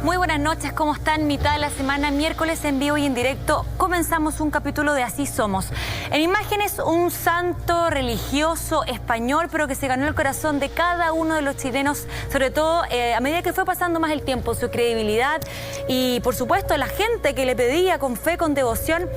Muy buenas noches, ¿cómo están? Mitad de la semana, miércoles en vivo y en directo, comenzamos un capítulo de Así Somos. En imágenes, un santo religioso español, pero que se ganó el corazón de cada uno de los chilenos, sobre todo a medida que fue pasando más el tiempo, su credibilidad y, por supuesto, la gente que le pedía con fe, con devoción,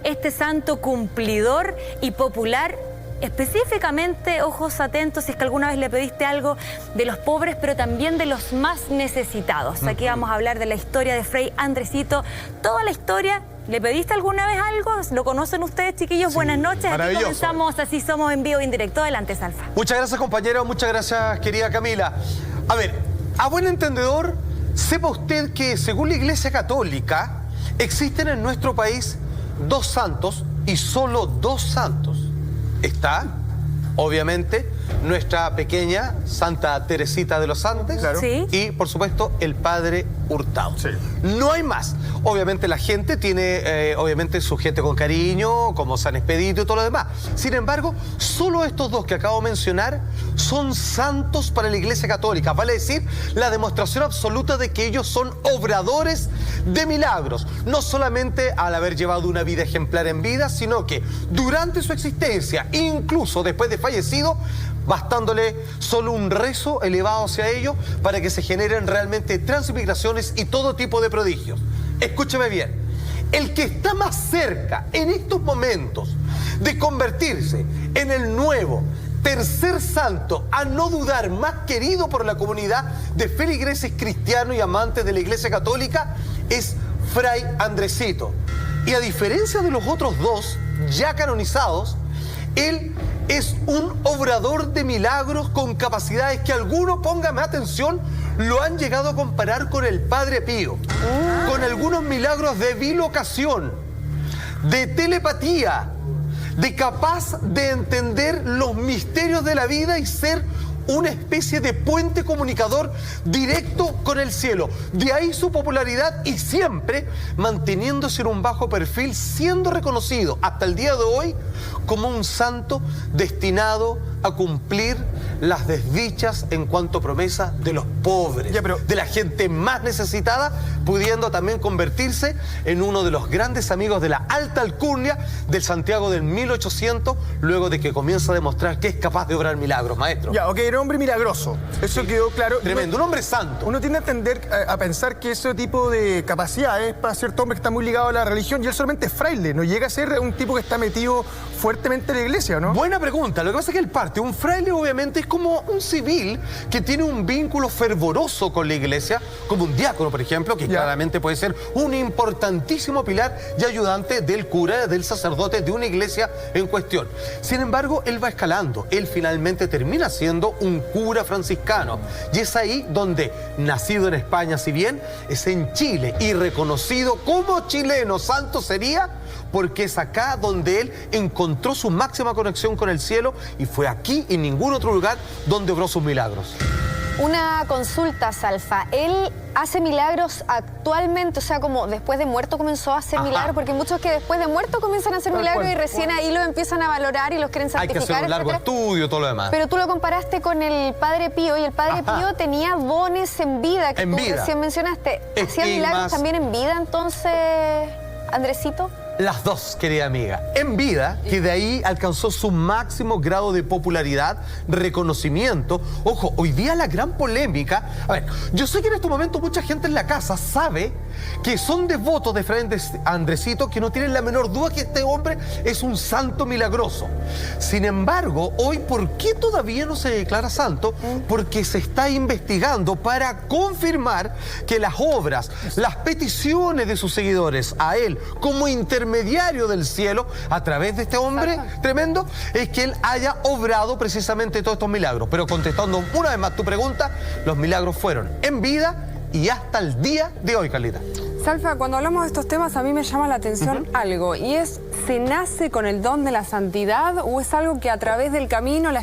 este santo cumplidor y popular. Específicamente, ojos atentos si es que alguna vez le pediste algo de los pobres, pero también de los más necesitados. Aquí vamos a hablar de la historia de Fray Andresito, toda la historia. ¿Le pediste alguna vez algo? ¿Lo conocen ustedes, chiquillos? Sí, buenas noches. Aquí comenzamos Así Somos en vivo y en directo. Adelante, Salfa. Muchas gracias, compañero. Muchas gracias, querida Camila. A ver, a buen entendedor, sepa usted que según la Iglesia Católica existen en nuestro país dos santos y solo dos santos. Está, obviamente, nuestra pequeña Santa Teresita de los Andes, claro. Sí. Y, por supuesto, el Padre Hurtado. Sí. No hay más. Obviamente la gente tiene, su gente con cariño, como San Expedito y todo lo demás. Sin embargo, solo estos dos que acabo de mencionar son santos para la Iglesia Católica. Vale decir, la demostración absoluta de que ellos son obradores de milagros. No solamente al haber llevado una vida ejemplar en vida, sino que durante su existencia, incluso después de fallecido, bastándole solo un rezo elevado hacia ellos para que se generen realmente transmigraciones y todo tipo de prodigios. Escúcheme bien, el que está más cerca en estos momentos de convertirse en el nuevo tercer santo, a no dudar, más querido por la comunidad de feligreses cristianos y amantes de la Iglesia Católica, es Fray Andresito. Y a diferencia de los otros dos ya canonizados, él es un obrador de milagros con capacidades que algunos, póngame atención, lo han llegado a comparar con el Padre Pío. Con algunos milagros de bilocación, de telepatía, de capaz de entender los misterios de la vida y ser una especie de puente comunicador directo con el cielo. De ahí su popularidad y siempre manteniéndose en un bajo perfil, siendo reconocido hasta el día de hoy como un santo destinado a cumplir las desdichas en cuanto a promesa de los pobres, de la gente más necesitada, pudiendo también convertirse en uno de los grandes amigos de la alta alcurnia del Santiago del 1800, luego de que comienza a demostrar que es capaz de obrar milagros, maestro. Ya, ok, era un hombre milagroso, eso quedó claro. Tremendo, un hombre santo. Uno tiende a tender a pensar que ese tipo de capacidades para cierto hombre que está muy ligado a la religión, y él solamente es fraile, no llega a ser un tipo que está metido fuertemente en la iglesia, ¿no? Buena pregunta. Lo que pasa es que él parte, un fraile obviamente es como un civil que tiene un vínculo fervoroso con la iglesia, como un diácono, por ejemplo, que claramente puede ser un importantísimo pilar y ayudante del cura, del sacerdote de una iglesia en cuestión. Sin embargo, él va escalando. Él finalmente termina siendo un cura franciscano. Y es ahí donde, nacido en España, si bien es en Chile y reconocido como chileno, santo sería, porque es acá donde él encontró su máxima conexión con el cielo y fue aquí y en ningún otro lugar donde obró sus milagros. Una consulta, Salfa. ¿Él hace milagros actualmente? O sea, como después de muerto comenzó a hacer milagros, porque muchos que después de muerto comienzan a hacer milagros y recién ahí los empiezan a valorar y los quieren santificar. Hay que hacer un largo estudio, todo lo demás. Pero tú lo comparaste con el Padre Pío y el Padre Pío tenía dones en vida, que tú recién mencionaste. ¿Hacía milagros también en vida entonces, Andresito? Las dos, querida amiga. En vida, que de ahí alcanzó su máximo grado de popularidad, reconocimiento. Ojo, hoy día la gran polémica... A ver, yo sé que en este momento mucha gente en la casa sabe que son devotos de Fray Andresito, que no tienen la menor duda que este hombre es un santo milagroso. Sin embargo, hoy, ¿por qué todavía no se declara santo? Porque se está investigando para confirmar que las obras, las peticiones de sus seguidores a él como intermediario del cielo, a través de este hombre tremendo, es que él haya obrado precisamente todos estos milagros. Pero contestando una vez más tu pregunta, los milagros fueron en vida y hasta el día de hoy, Carlita. Salfa, cuando hablamos de estos temas a mí me llama la atención algo, y es, ¿se nace con el don de la santidad o es algo que a través del camino la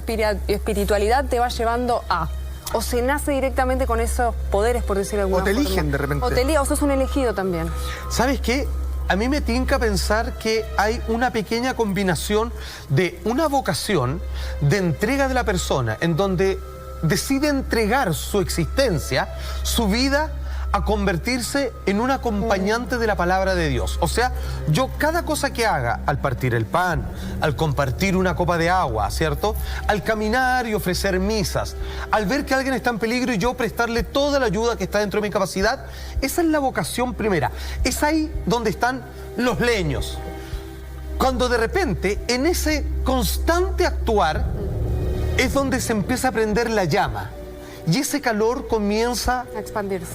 espiritualidad te va llevando a? ¿O se nace directamente con esos poderes, por decirlo de alguna forma? O te eligen de repente. O sos un elegido también. ¿Sabes qué? A mí me tinca pensar que hay una pequeña combinación de una vocación de entrega de la persona, en donde decide entregar su existencia, su vida, a convertirse en un acompañante de la palabra de Dios. O sea, yo cada cosa que haga, al partir el pan, al compartir una copa de agua, ¿cierto? Al caminar y ofrecer misas, al ver que alguien está en peligro y yo prestarle toda la ayuda que está dentro de mi capacidad, esa es la vocación primera. Es ahí donde están los leños. Cuando de repente, en ese constante actuar, es donde se empieza a prender la llama. Y ese calor comienza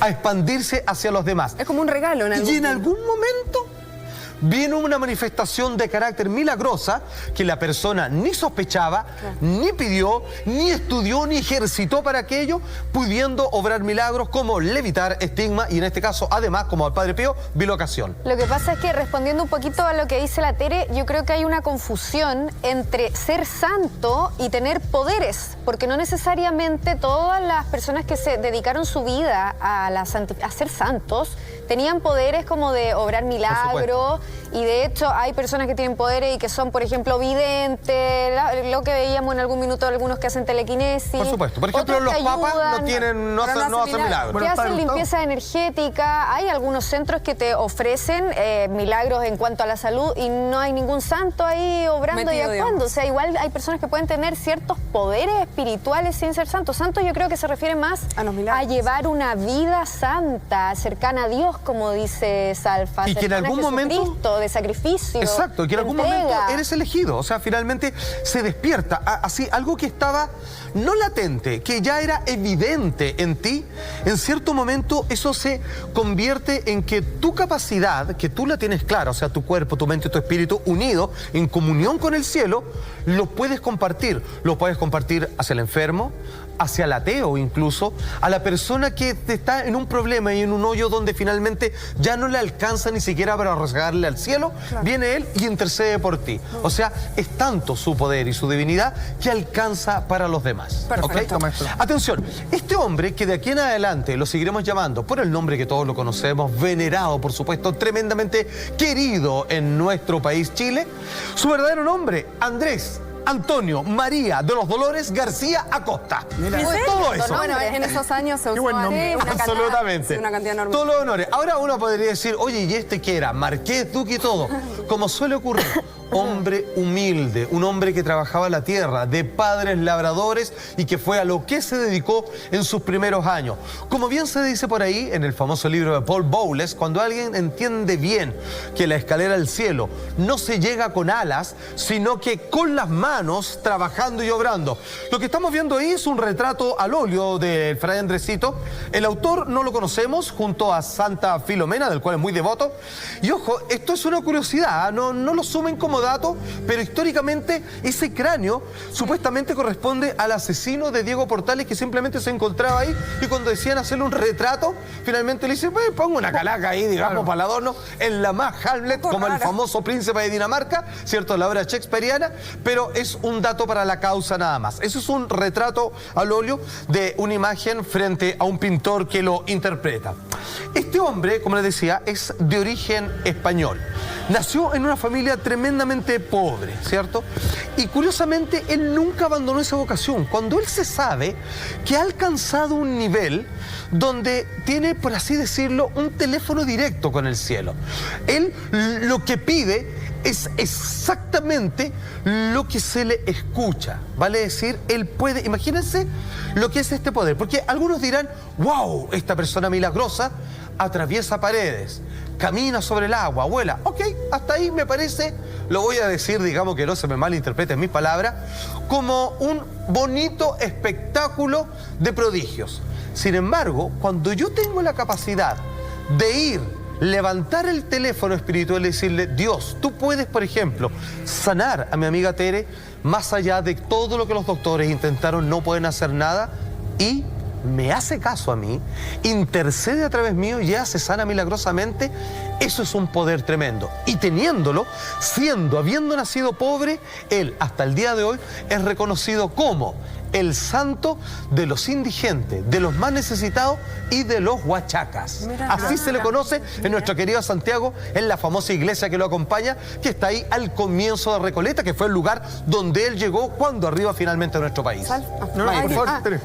a expandirse hacia los demás. Es como un regalo. Y en algún momento viene una manifestación de carácter milagrosa que la persona ni sospechaba, ni pidió, ni estudió, ni ejercitó para aquello, pudiendo obrar milagros como levitar, estigma y en este caso, además, como al Padre Pío, bilocación. Lo que pasa es que, respondiendo un poquito a lo que dice la Tere, yo creo que hay una confusión entre ser santo y tener poderes, porque no necesariamente todas las personas que se dedicaron su vida a ser santos tenían poderes como de obrar milagros, y de hecho hay personas que tienen poderes y que son, por ejemplo, videntes, lo que veíamos en algún minuto de algunos que hacen telequinesis. Por supuesto. Por ejemplo, los papas no hacen milagros. Que hacen limpieza energética. Hay algunos centros que te ofrecen milagros en cuanto a la salud y no hay ningún santo ahí obrando y actuando. Digamos. O sea, igual hay personas que pueden tener ciertos poderes espirituales sin ser santos. Santos yo creo que se refiere más a llevar una vida santa, cercana a Dios, como dice Salfa. Y que en algún momento... de sacrificio. Exacto, que en algún momento eres elegido. O sea, finalmente se despierta. Así, algo que estaba no latente, que ya era evidente en ti, en cierto momento eso se convierte en que tu capacidad, que tú la tienes clara, o sea, tu cuerpo, tu mente y tu espíritu unidos en comunión con el cielo, lo puedes compartir. Lo puedes compartir hacia el enfermo, hacia el ateo incluso, a la persona que está en un problema y en un hoyo donde finalmente ya no le alcanza ni siquiera para rasgarle al cielo, viene él y intercede por ti. O sea, es tanto su poder y su divinidad que alcanza para los demás. Perfecto, ¿Okay? Atención, este hombre que de aquí en adelante lo seguiremos llamando por el nombre que todos lo conocemos, venerado por supuesto, tremendamente querido en nuestro país Chile, su verdadero nombre, Andrés Antonio María de los Dolores García Acosta. Todo eso. Bueno, en esos años se usó absolutamente. Una cantidad enorme. Todos los honores. Ahora uno podría decir, oye, ¿y este qué era? Marqués, duque y todo. Como suele ocurrir. Hombre humilde, un hombre que trabajaba la tierra, de padres labradores y que fue a lo que se dedicó en sus primeros años. Como bien se dice por ahí en el famoso libro de Paul Bowles, cuando alguien entiende bien que la escalera al cielo no se llega con alas, sino que con las manos, trabajando y obrando. Lo que estamos viendo ahí es un retrato al óleo del Fray Andresito. El autor no lo conocemos, junto a Santa Filomena, del cual es muy devoto. Y ojo, esto es una curiosidad, no lo sumen como dato, pero históricamente ese cráneo supuestamente corresponde al asesino de Diego Portales, que simplemente se encontraba ahí y cuando decían hacerle un retrato, finalmente le dicen, pues pongo una calaca ahí, digamos, para el adorno, en la más Hamlet, como el famoso príncipe de Dinamarca, ¿cierto? La obra shakespeariana, pero es un dato para la causa nada más. Eso es un retrato al óleo de una imagen frente a un pintor que lo interpreta. Este hombre, como les decía, es de origen español. Nació en una familia tremendamente pobre, ¿cierto? Y curiosamente, él nunca abandonó esa vocación. Cuando él se sabe que ha alcanzado un nivel donde tiene, por así decirlo, un teléfono directo con el cielo. Él lo que pide es exactamente lo que se le escucha. Vale decir, él puede, imagínense lo que es este poder. Porque algunos dirán, wow, esta persona milagrosa atraviesa paredes, camina sobre el agua, vuela. Ok, hasta ahí me parece, lo voy a decir, digamos que no se me malinterpreten mis palabras, como un bonito espectáculo de prodigios. Sin embargo, cuando yo tengo la capacidad de ir, levantar el teléfono espiritual y decirle, Dios, tú puedes, por ejemplo, sanar a mi amiga Tere, más allá de todo lo que los doctores intentaron, no pueden hacer nada, y me hace caso a mí, intercede a través mío y hace sana milagrosamente, eso es un poder tremendo. Y teniéndolo, habiendo nacido pobre, él hasta el día de hoy es reconocido como el santo de los indigentes, de los más necesitados y de los huachacas. Así se le conoce en nuestro querido Santiago, en la famosa iglesia que lo acompaña, que está ahí al comienzo de Recoleta, que fue el lugar donde él llegó cuando arriba finalmente a nuestro país.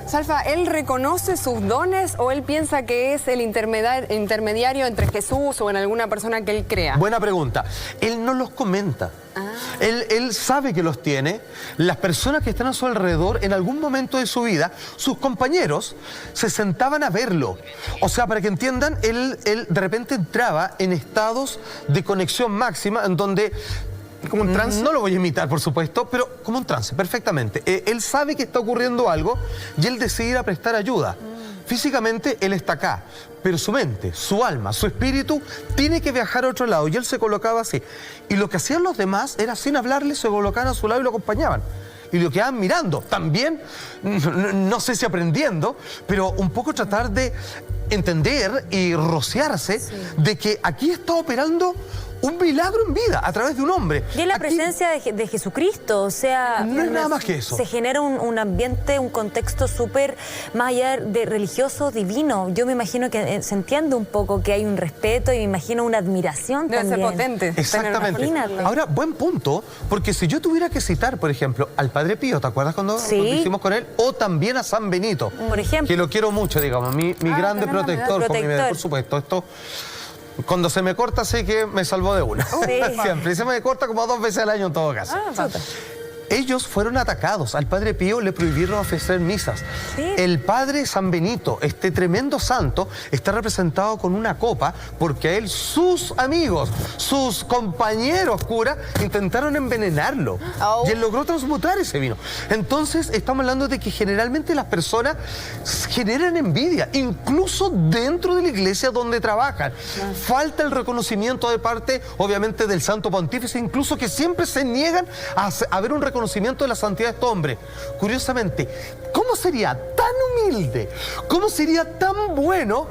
Salfa, ¿él reconoce sus dones o él piensa que es el intermediario entre Jesús o en alguna persona que él crea? Buena pregunta. Él no los comenta. Él sabe que los tiene. Las personas que están a su alrededor, en algún momento de su vida, sus compañeros se sentaban a verlo. O sea, para que entiendan, él de repente entraba en estados de conexión máxima en donde... ¿Como un trance? No lo voy a imitar, por supuesto, pero como un trance, perfectamente. Él sabe que está ocurriendo algo y él decide ir a prestar ayuda. Físicamente él está acá, pero su mente, su alma, su espíritu tiene que viajar a otro lado y él se colocaba así. Y lo que hacían los demás era, sin hablarle, se colocaban a su lado y lo acompañaban. Y lo quedaban mirando, también, no sé si aprendiendo, pero un poco tratar de entender y rociarse de que aquí está operando un milagro en vida a través de un hombre. Y es la presencia de Jesucristo, o sea... No es nada más que eso. Se genera un ambiente, un contexto súper más allá de religioso, divino. Yo me imagino que se entiende un poco que hay un respeto y me imagino una admiración Debe también. ser potente. Exactamente. Imagínate. Ahora, buen punto, porque si yo tuviera que citar, por ejemplo, al Padre Pío, ¿te acuerdas cuando hicimos con él? O también a San Benito. Por ejemplo. Que lo quiero mucho, digamos, mi grande protector. Por supuesto, esto... Cuando se me corta sé que me salvó de una. Siempre. Y se me corta como 2 veces al año en todo caso. Ellos fueron atacados. Al Padre Pío le prohibieron ofrecer misas. El Padre San Benito, este tremendo santo, está representado con una copa porque a él sus amigos, sus compañeros curas, intentaron envenenarlo. Y él logró transmutar ese vino. Entonces, estamos hablando de que generalmente las personas generan envidia, incluso dentro de la iglesia donde trabajan. Falta el reconocimiento de parte, obviamente, del Santo Pontífice, incluso que siempre se niegan a ver un reconocimiento de la santidad de este hombre. Curiosamente, ¿cómo sería tan humilde? ¿Cómo sería tan bueno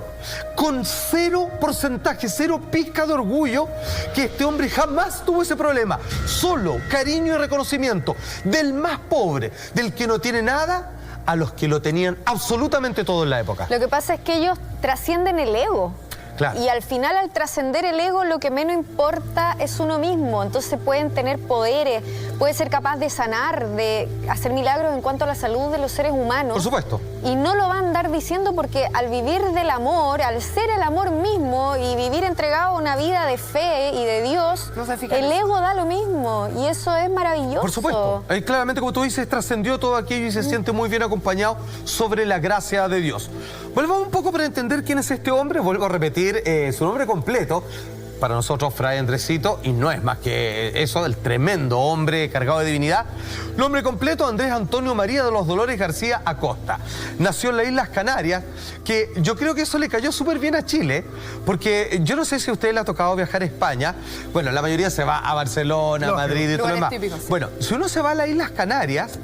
con 0 porcentaje, 0 pizca de orgullo, que este hombre jamás tuvo ese problema? Solo cariño y reconocimiento del más pobre, del que no tiene nada, a los que lo tenían absolutamente todo en la época. Lo que pasa es que ellos trascienden el ego. Claro. Y al final, al trascender el ego, lo que menos importa es uno mismo. Entonces pueden tener poderes, puede ser capaz de sanar, de hacer milagros en cuanto a la salud de los seres humanos. Por supuesto. Y no lo van a andar diciendo porque al vivir del amor, al ser el amor mismo y vivir entregado a una vida de fe y de Dios, el ego da lo mismo y eso es maravilloso. Por supuesto. Claramente, como tú dices, trascendió todo aquello y se siente muy bien acompañado sobre la gracia de Dios. Volvamos un poco para entender quién es este hombre. Vuelvo a repetir su nombre completo. Para nosotros, Fray Andresito, y no es más que eso, el tremendo hombre cargado de divinidad. Nombre completo, Andrés Antonio María de los Dolores García Acosta. Nació en las Islas Canarias, que yo creo que eso le cayó súper bien a Chile, porque yo no sé si a usted le ha tocado viajar a España. Bueno, la mayoría se va a Barcelona, Madrid y todo lo demás. Bueno, si uno se va a las Islas Canarias,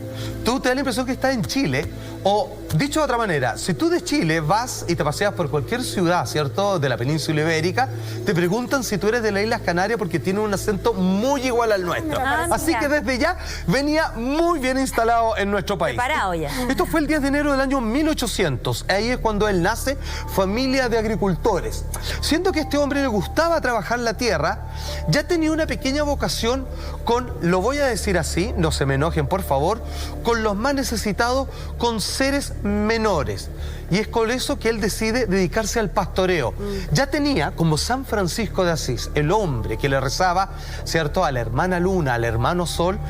tú te da la impresión que estás en Chile. O, dicho de otra manera, si tú de Chile vas y te paseas por cualquier ciudad, ¿cierto?, de la península ibérica, te preguntan si tú eres de las Islas Canarias porque tiene un acento muy igual al nuestro. Así que desde ya venía muy bien instalado en nuestro país. Preparado ya. Esto fue el 10 de enero del año 1800. Ahí es cuando él nace, familia de agricultores. Siendo que a este hombre le gustaba trabajar la tierra, ya tenía una pequeña vocación con, lo voy a decir así, no se me enojen por favor, con los más necesitados, con seres menores. Y es con eso que él decide dedicarse al pastoreo. Ya tenía, como San Francisco de Asís, el hombre que le rezaba, ¿cierto?, a la hermana Luna, al hermano Sol,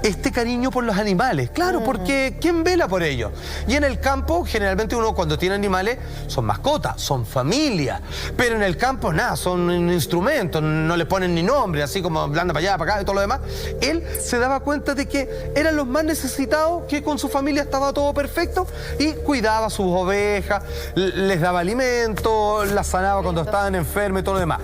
este cariño por los animales. Claro, porque ¿quién vela por ellos? Y en el campo, generalmente uno cuando tiene animales, son mascotas, son familia. Pero en el campo, nada, son instrumentos, no le ponen ni nombre, así como anda para allá, para acá y todo lo demás. Él se daba cuenta de que eran los más necesitados, que con su familia estaba todo perfecto. cuidadito y cuidaba a sus ovejas, les daba alimento, las sanaba cuando estaban enfermos y todo lo demás.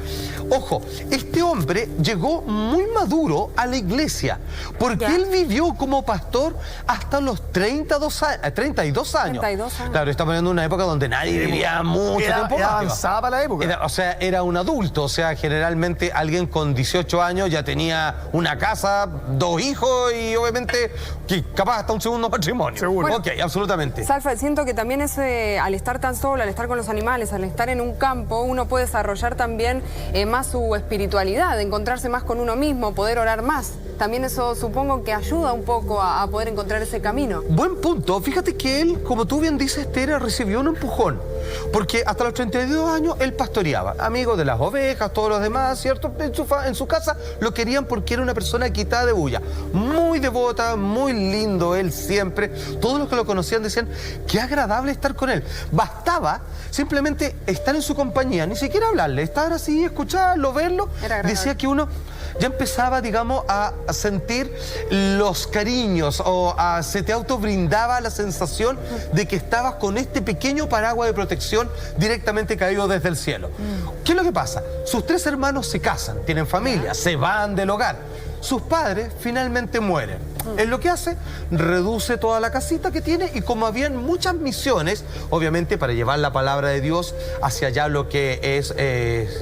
Ojo, este hombre llegó muy maduro a la iglesia porque él vivió como pastor hasta los 32 años. 32 años. Claro, estamos hablando de una época donde nadie vivía mucho tiempo. Era avanzada para la época. Era un adulto, o sea, generalmente alguien con 18 años ya tenía una casa, 2 hijos y obviamente que capaz hasta un segundo matrimonio. Seguro. Ok, absolutamente. Salfa, siento que también al estar tan solo, al estar con los animales, al estar en un campo, uno puede desarrollar también más su espiritualidad, encontrarse más con uno mismo, poder orar más. También eso supongo que ayuda un poco a poder encontrar ese camino. Buen punto. Fíjate que él, como tú bien dices, Tere, recibió un empujón. Porque hasta los 32 años él pastoreaba. Amigo de las ovejas, todos los demás, ¿cierto? En su casa lo querían porque era una persona quitada de bulla. Muy devota, muy lindo él siempre. Todos los que lo conocían decían, qué agradable estar con él. Bastaba simplemente estar en su compañía, ni siquiera hablarle, estar así, escucharlo, verlo. Decía que uno ya empezaba, digamos, a sentir los cariños o se te autobrindaba la sensación de que estabas con este pequeño paraguas de protección directamente caído desde el cielo. ¿Qué es lo que pasa? Sus 3 hermanos se casan, tienen familia, se van del hogar. Sus padres finalmente mueren. Él lo que hace, reduce toda la casita que tiene y como habían muchas misiones, obviamente para llevar la palabra de Dios hacia allá lo que es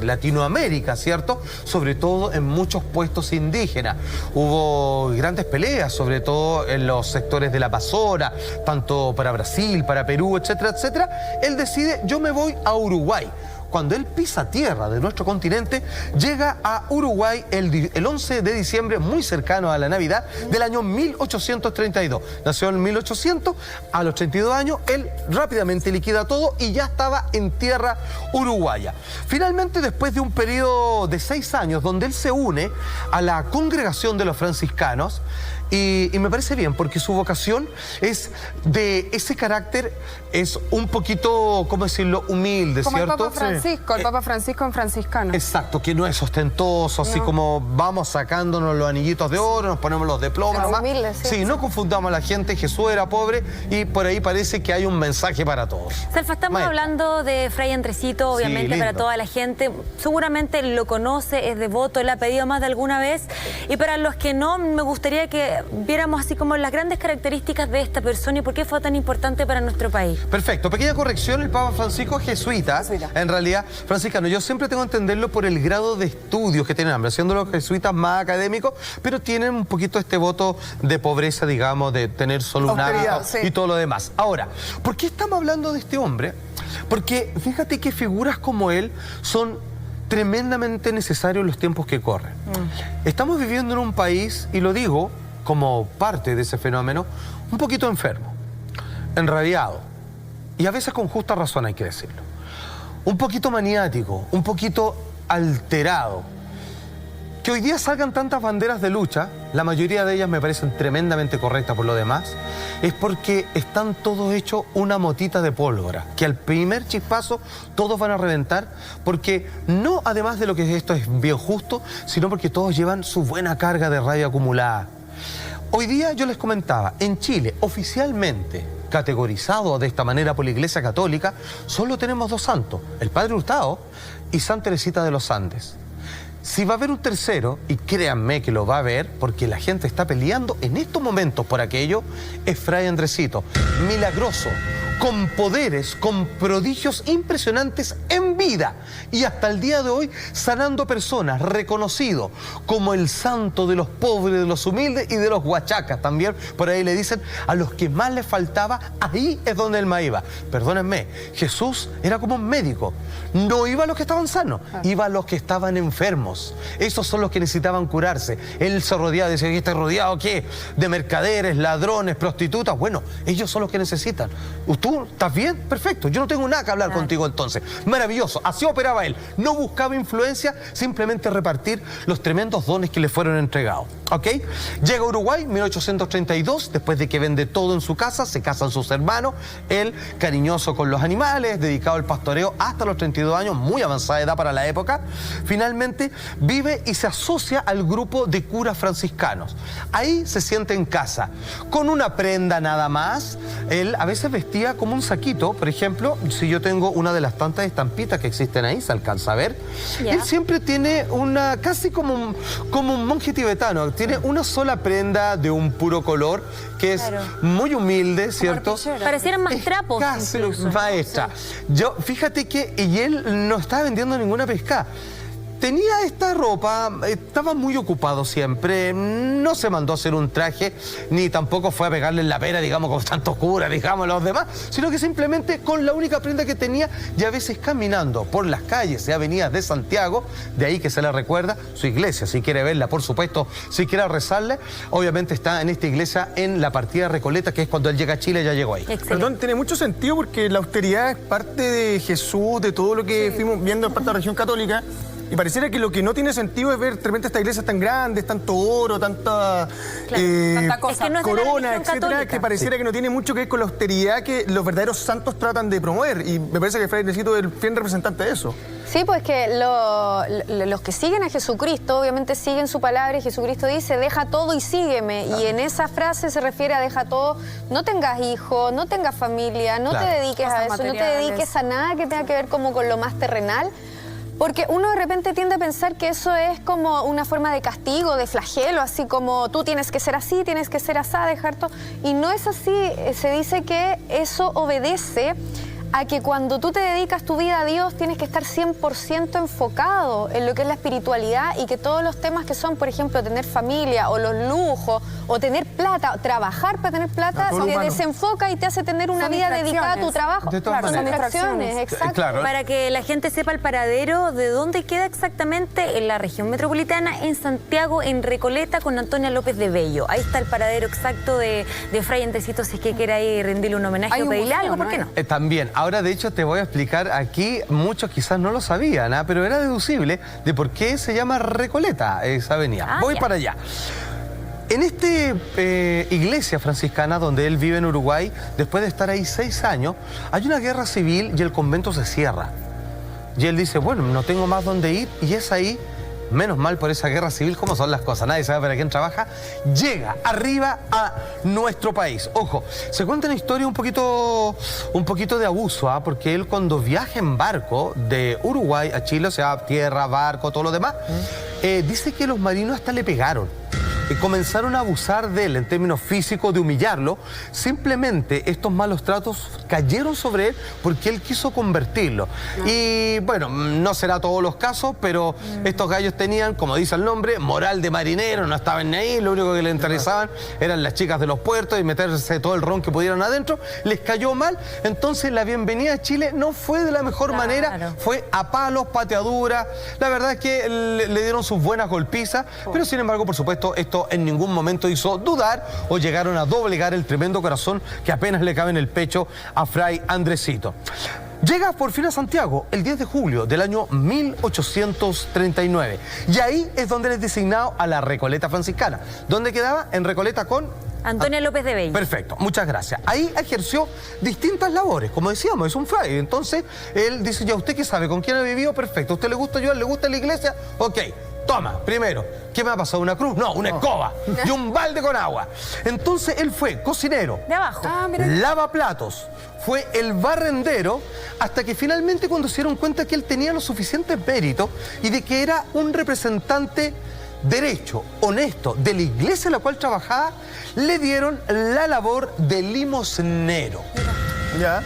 Latinoamérica, ¿cierto? Sobre todo en muchos puestos indígenas. Hubo grandes peleas, sobre todo en los sectores de la Pasora, tanto para Brasil, para Perú, etcétera, etcétera. Él decide, yo me voy a Uruguay. Cuando él pisa tierra de nuestro continente, llega a Uruguay el 11 de diciembre, muy cercano a la Navidad, del año 1832. Nació en 1800, a los 32 años, él rápidamente liquida todo y ya estaba en tierra uruguaya. Finalmente, después de un periodo de 6 años, donde él se une a la congregación de los franciscanos, y me parece bien, porque su vocación es de ese carácter, es un poquito, ¿cómo decirlo?, humilde, como ¿cierto? El Papa Francisco, el Papa Francisco en franciscano. Exacto, que no es ostentoso, así como vamos sacándonos los anillitos de oro, nos ponemos los de plomo nomás. Humilde, sí, no confundamos a la gente, Jesús era pobre y por ahí parece que hay un mensaje para todos. Salfa, estamos hablando de Fray Andresito, obviamente, para toda la gente. Seguramente lo conoce, es devoto, él ha pedido más de alguna vez. Y para los que no, me gustaría que viéramos así como las grandes características de esta persona y por qué fue tan importante para nuestro país. Perfecto. Pequeña corrección, el Papa Francisco es jesuita. En realidad, franciscano. Yo siempre tengo que entenderlo por el grado de estudios que tienen, siendo los jesuitas más académicos, pero tienen un poquito este voto de pobreza, digamos, de tener solo un hábito y todo lo demás. Ahora, ¿por qué estamos hablando de este hombre? Porque fíjate que figuras como él son tremendamente necesarios en los tiempos que corren. Estamos viviendo en un país, y lo digo como parte de ese fenómeno, un poquito enfermo, enrabiado, y a veces con justa razón hay que decirlo. Un poquito maniático, un poquito alterado. Que hoy día salgan tantas banderas de lucha, la mayoría de ellas me parecen tremendamente correctas por lo demás, es porque están todos hechos una motita de pólvora, que al primer chispazo todos van a reventar, porque no además de lo que esto es bien justo, sino porque todos llevan su buena carga de rabia acumulada. Hoy día yo les comentaba, en Chile, oficialmente categorizado de esta manera por la Iglesia Católica, solo tenemos 2 santos, el Padre Hurtado y Santa Teresita de los Andes. Si va a haber un tercero, y créanme que lo va a haber, porque la gente está peleando en estos momentos por aquello, es Fray Andresito, milagroso, con poderes, con prodigios impresionantes en vida y hasta el día de hoy sanando personas, reconocido como el santo de los pobres, de los humildes y de los huachacas también. Por ahí le dicen a los que más les faltaba, ahí es donde él más iba. Perdónenme, Jesús era como un médico, no iba a los que estaban sanos, iba a los que estaban enfermos. Esos son los que necesitaban curarse. Él se rodeaba, decía, ¿está rodeado qué? De mercaderes, ladrones, prostitutas. Bueno, ellos son los que necesitan. ¿Tú estás bien? Perfecto. Yo no tengo nada que hablar contigo entonces. Maravilloso. milagroso. Así operaba él. No buscaba influencia, simplemente repartir los tremendos dones que le fueron entregados. ¿Ok? Llega a Uruguay, 1832, después de que vende todo en su casa, se casan sus hermanos, él cariñoso con los animales, dedicado al pastoreo hasta los 32 años, muy avanzada edad para la época. Finalmente vive y se asocia al grupo de curas franciscanos. Ahí se siente en casa, con una prenda nada más. Él a veces vestía como un saquito, por ejemplo, si yo tengo una de las tantas estampitas que existen ahí, se alcanza a ver. Él siempre tiene una, casi como un monje tibetano, tiene una sola prenda de un puro color, que es muy humilde, ¿cierto? Parecieran más trapos. Casi incluso. maestra. Yo, fíjate que y él no estaba vendiendo ninguna pesca. Tenía esta ropa, estaba muy ocupado siempre, no se mandó a hacer un traje, ni tampoco fue a pegarle en la pera, digamos, con tanto cura, digamos, los demás, sino que simplemente con la única prenda que tenía, y a veces caminando por las calles y avenidas de Santiago, de ahí que se le recuerda su iglesia, si quiere verla, por supuesto, si quiere rezarle, obviamente está en esta iglesia en la partida de Recoleta, que es cuando él llega a Chile, ya llegó ahí. Excelente. Perdón, tiene mucho sentido porque la austeridad es parte de Jesús, de todo lo que fuimos viendo en parte de la religión católica. Y pareciera que lo que no tiene sentido es ver de repente estas iglesias tan grandes, tanto oro, tanta tanta cosa. Es que no es de la corona, religión etcétera, católica. que pareciera que no tiene mucho que ver con la austeridad que los verdaderos santos tratan de promover. Y me parece que Fray Andresito es el fiel representante de eso. Sí, pues que los que siguen a Jesucristo obviamente siguen su palabra y Jesucristo dice, deja todo y sígueme. Y en esa frase se refiere a deja todo, no tengas hijos, no tengas familia, no te dediques a eso, no te dediques a nada que tenga que ver como con lo más terrenal. Porque uno de repente tiende a pensar que eso es como una forma de castigo, de flagelo, así como tú tienes que ser así, tienes que ser asá, dejar todo. Y no es así, se dice que eso obedece a que cuando tú te dedicas tu vida a Dios tienes que estar 100% enfocado en lo que es la espiritualidad y que todos los temas que son, por ejemplo, tener familia o los lujos o tener plata, trabajar para tener plata, te desenfoca y te hace tener una vida dedicada a tu trabajo. De todas Son maneras. distracciones, exacto. Claro. Para que la gente sepa el paradero de dónde queda exactamente en la región metropolitana, en Santiago, en Recoleta, con Antonia López de Bello. Ahí está el paradero exacto de Fray Andresito, si es que quiere ahí rendirle un homenaje o pedirle algo, ¿por qué no? También, ahora de hecho te voy a explicar aquí, muchos quizás no lo sabían, pero era deducible de por qué se llama Recoleta esa avenida. Voy para allá. En esta iglesia franciscana donde él vive en Uruguay, después de estar ahí 6 años, hay una guerra civil y el convento se cierra. Y él dice, bueno, no tengo más dónde ir, y es ahí, menos mal por esa guerra civil, cómo son las cosas, nadie sabe para quién trabaja, llega arriba a nuestro país. Ojo, se cuenta una historia un poquito de abuso, porque él cuando viaja en barco de Uruguay a Chile, o sea, tierra, barco, todo lo demás, dice que los marinos hasta le pegaron. Comenzaron a abusar de él en términos físicos, de humillarlo. Simplemente estos malos tratos cayeron sobre él porque él quiso convertirlo. Y bueno, no será todos los casos, pero estos gallos tenían, como dice el nombre, moral de marinero, no estaban ni ahí, lo único que les interesaban eran las chicas de los puertos y meterse todo el ron que pudieran adentro. Les cayó mal, entonces la bienvenida a Chile no fue de la mejor manera, fue a palos, pateaduras. La verdad es que le dieron sus buenas golpizas, pero sin embargo, por supuesto, esto en ningún momento hizo dudar o llegaron a doblegar el tremendo corazón que apenas le cabe en el pecho a Fray Andresito. Llega por fin a Santiago el 10 de julio del año 1839 y ahí es donde él es designado a la Recoleta franciscana. ¿Dónde quedaba? En Recoleta con Antonia López de Bello. Perfecto, muchas gracias. Ahí ejerció distintas labores, como decíamos, es un fray. Entonces él dice, ya, ¿usted qué sabe? ¿Con quién ha vivido? Perfecto. ¿A usted le gusta ayudar? ¿Le gusta la iglesia? Ok. Toma, primero, ¿qué me ha pasado? ¿Una cruz? No, una escoba y un balde con agua. Entonces él fue cocinero, De abajo. lavaplatos, fue el barrendero, hasta que finalmente cuando se dieron cuenta que él tenía los suficientes méritos y de que era un representante derecho, honesto, de la iglesia en la cual trabajaba, le dieron la labor de limosnero. ¿Ya?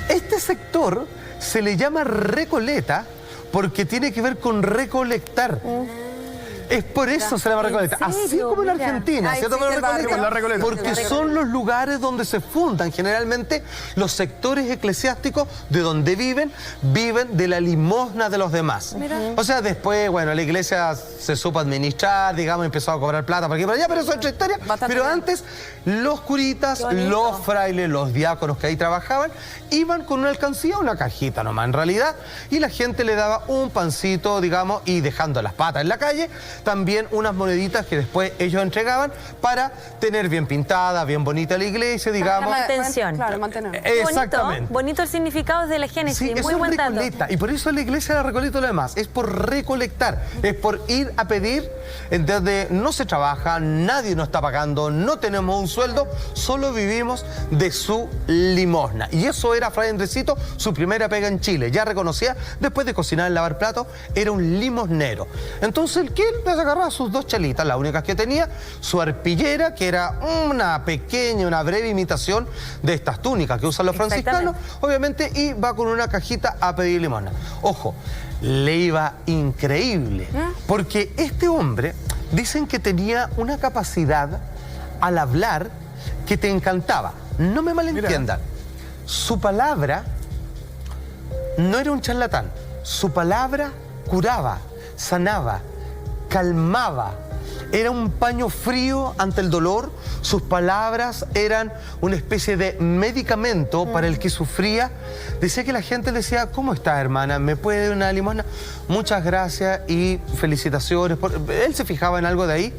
Este sector se le llama Recoleta porque tiene que ver con recolectar. Es por eso se llama Recoleta. Así como en Argentina, Ahí ¿cierto? existe el barrio, la Recoleta. Porque son los lugares donde se fundan generalmente los sectores eclesiásticos de donde viven de la limosna de los demás. O sea, después, bueno, la iglesia se supo administrar, digamos, empezó a cobrar plata por aquí y por allá, pero eso es otra historia. Bastante Pero bien. antes, los curitas, los frailes, los diáconos que ahí trabajaban, iban con una alcancía, una cajita nomás en realidad, y la gente le daba un pancito, digamos, y dejando las patas en la calle, también unas moneditas que después ellos entregaban para tener bien pintada, bien bonita la iglesia, digamos. La mantención. Claro, mantener. Exactamente. Bonito el significado de la Génesis, Sí, eso muy es buen dato. Recoleta. Y por eso la iglesia de la Recoleta y lo demás. Es por recolectar, es por ir a pedir, en donde no se trabaja, nadie nos está pagando, no tenemos un sueldo, solo vivimos de su limosna. Y eso era Fray Andresito, su primera pega en Chile. Ya reconocía, después de cocinar y lavar platos, era un limosnero. Entonces el que él agarraba sus dos chalitas, las únicas que tenía, su arpillera, que era una pequeña, una breve imitación de estas túnicas que usan los franciscanos, obviamente, y va con una cajita a pedir limosna. Ojo, le iba increíble, porque este hombre, dicen que tenía una capacidad al hablar que te encantaba. No me malentiendan. Su palabra no era un charlatán. Su palabra curaba, sanaba, calmaba. Era un paño frío ante el dolor. Sus palabras eran una especie de medicamento para el que sufría. Decía que la gente le decía, ¿cómo estás, hermana? ¿Me puede dar una limosna? Muchas gracias y felicitaciones. Él se fijaba en algo de ahí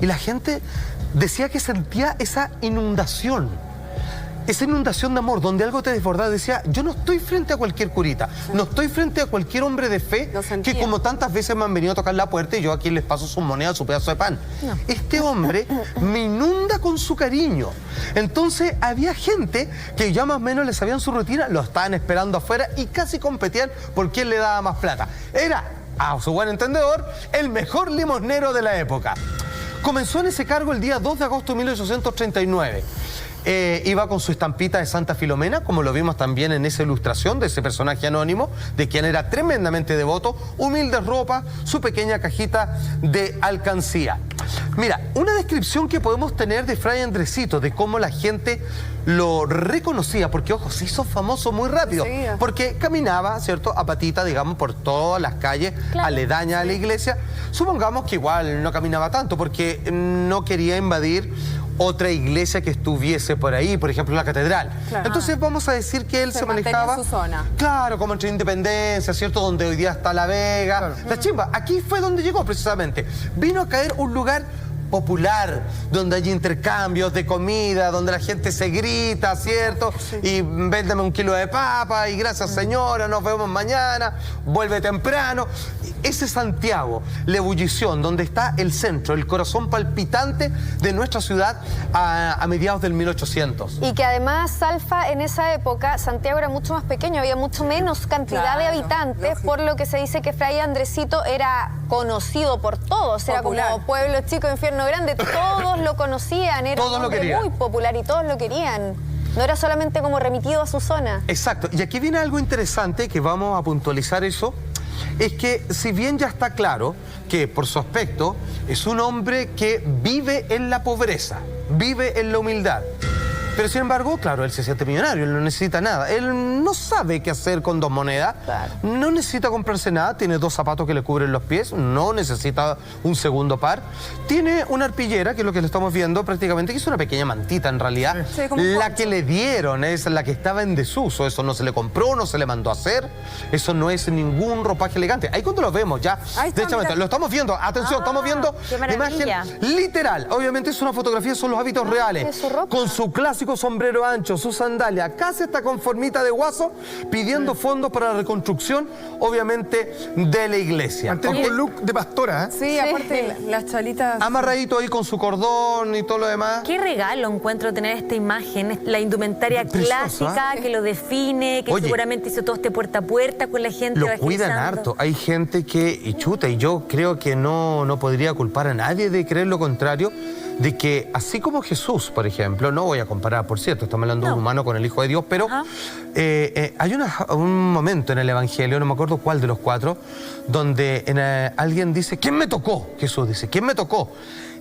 y la gente decía que sentía esa inundación de amor, donde algo te desbordaba. Decía, yo no estoy frente a cualquier curita, no estoy frente a cualquier hombre de fe que como tantas veces me han venido a tocar la puerta y yo aquí les paso sus monedas, su pedazo de pan. No. Este hombre me inunda con su cariño. Entonces había gente que ya más o menos les sabían su rutina, lo estaban esperando afuera y casi competían por quién le daba más plata. Era, a su buen entendedor, el mejor limosnero de la época. Comenzó en ese cargo el día 2 de agosto de 1839. Iba con su estampita de Santa Filomena, como lo vimos también en esa ilustración de ese personaje anónimo, de quien era tremendamente devoto, humilde ropa, su pequeña cajita de alcancía. Mira, una descripción que podemos tener de Fray Andresito, de cómo la gente lo reconocía, porque, ojo, se hizo famoso muy rápido, porque caminaba, ¿cierto?, a patita, digamos, por todas las calles aledañas a la iglesia. Supongamos que igual no caminaba tanto, porque no quería invadir otra iglesia que estuviese por ahí, por ejemplo la catedral. Claro. Entonces vamos a decir que él se manejaba... su zona. Claro, como entre Independencia, ¿cierto? Donde hoy día está La Vega. Claro. La Chimba, aquí fue donde llegó precisamente. Vino a caer un lugar popular, donde hay intercambios de comida, donde la gente se grita, ¿cierto? Sí. Y véndame un kilo de papa, y gracias señora, nos vemos mañana, vuelve temprano. Ese Santiago, la ebullición, donde está el centro, el corazón palpitante de nuestra ciudad a mediados del 1800. Y que además, Alfa, en esa época, Santiago era mucho más pequeño, había mucho menos cantidad de habitantes, por lo que se dice que Fray Andresito era conocido por todos, era como pueblo chico, infierno grande, todos lo conocían, era un hombre muy popular y todos lo querían. No era solamente como remitido a su zona. Exacto, y aquí viene algo interesante que vamos a puntualizar eso. Es que si bien ya está claro que por su aspecto es un hombre que vive en la pobreza, vive en la humildad, pero sin embargo, claro, él se siente millonario, él no necesita nada, él no sabe qué hacer con dos monedas, no necesita comprarse nada, tiene dos zapatos que le cubren los pies, no necesita un segundo par, tiene una arpillera, que es lo que le estamos viendo prácticamente, que es una pequeña mantita en realidad, la que le dieron es la que estaba en desuso, eso no se le compró, no se le mandó a hacer, eso no es ningún ropaje elegante. Ahí cuando lo vemos ya, de hecho, lo estamos viendo, atención, estamos viendo la imagen literal, obviamente es una fotografía, son los hábitos reales, con su clásico sombrero ancho, su sandalia, casi esta conformita de guaso, pidiendo fondos para la reconstrucción, obviamente, de la iglesia. Mantiene un look de pastora, ¿eh? Sí, aparte las chalitas... Amarradito ahí con su cordón y todo lo demás. Qué regalo encuentro tener esta imagen, la indumentaria clásica que lo define, que seguramente hizo todo este puerta a puerta con la gente. Lo cuidan harto. Hay gente que, y yo creo que no podría culpar a nadie de creer lo contrario, de que así como Jesús, por ejemplo, no voy a comparar, por cierto, estamos hablando de un humano con el Hijo de Dios, pero hay un momento en el Evangelio, no me acuerdo cuál de los 4, donde alguien dice, ¿quién me tocó? Jesús dice, ¿quién me tocó?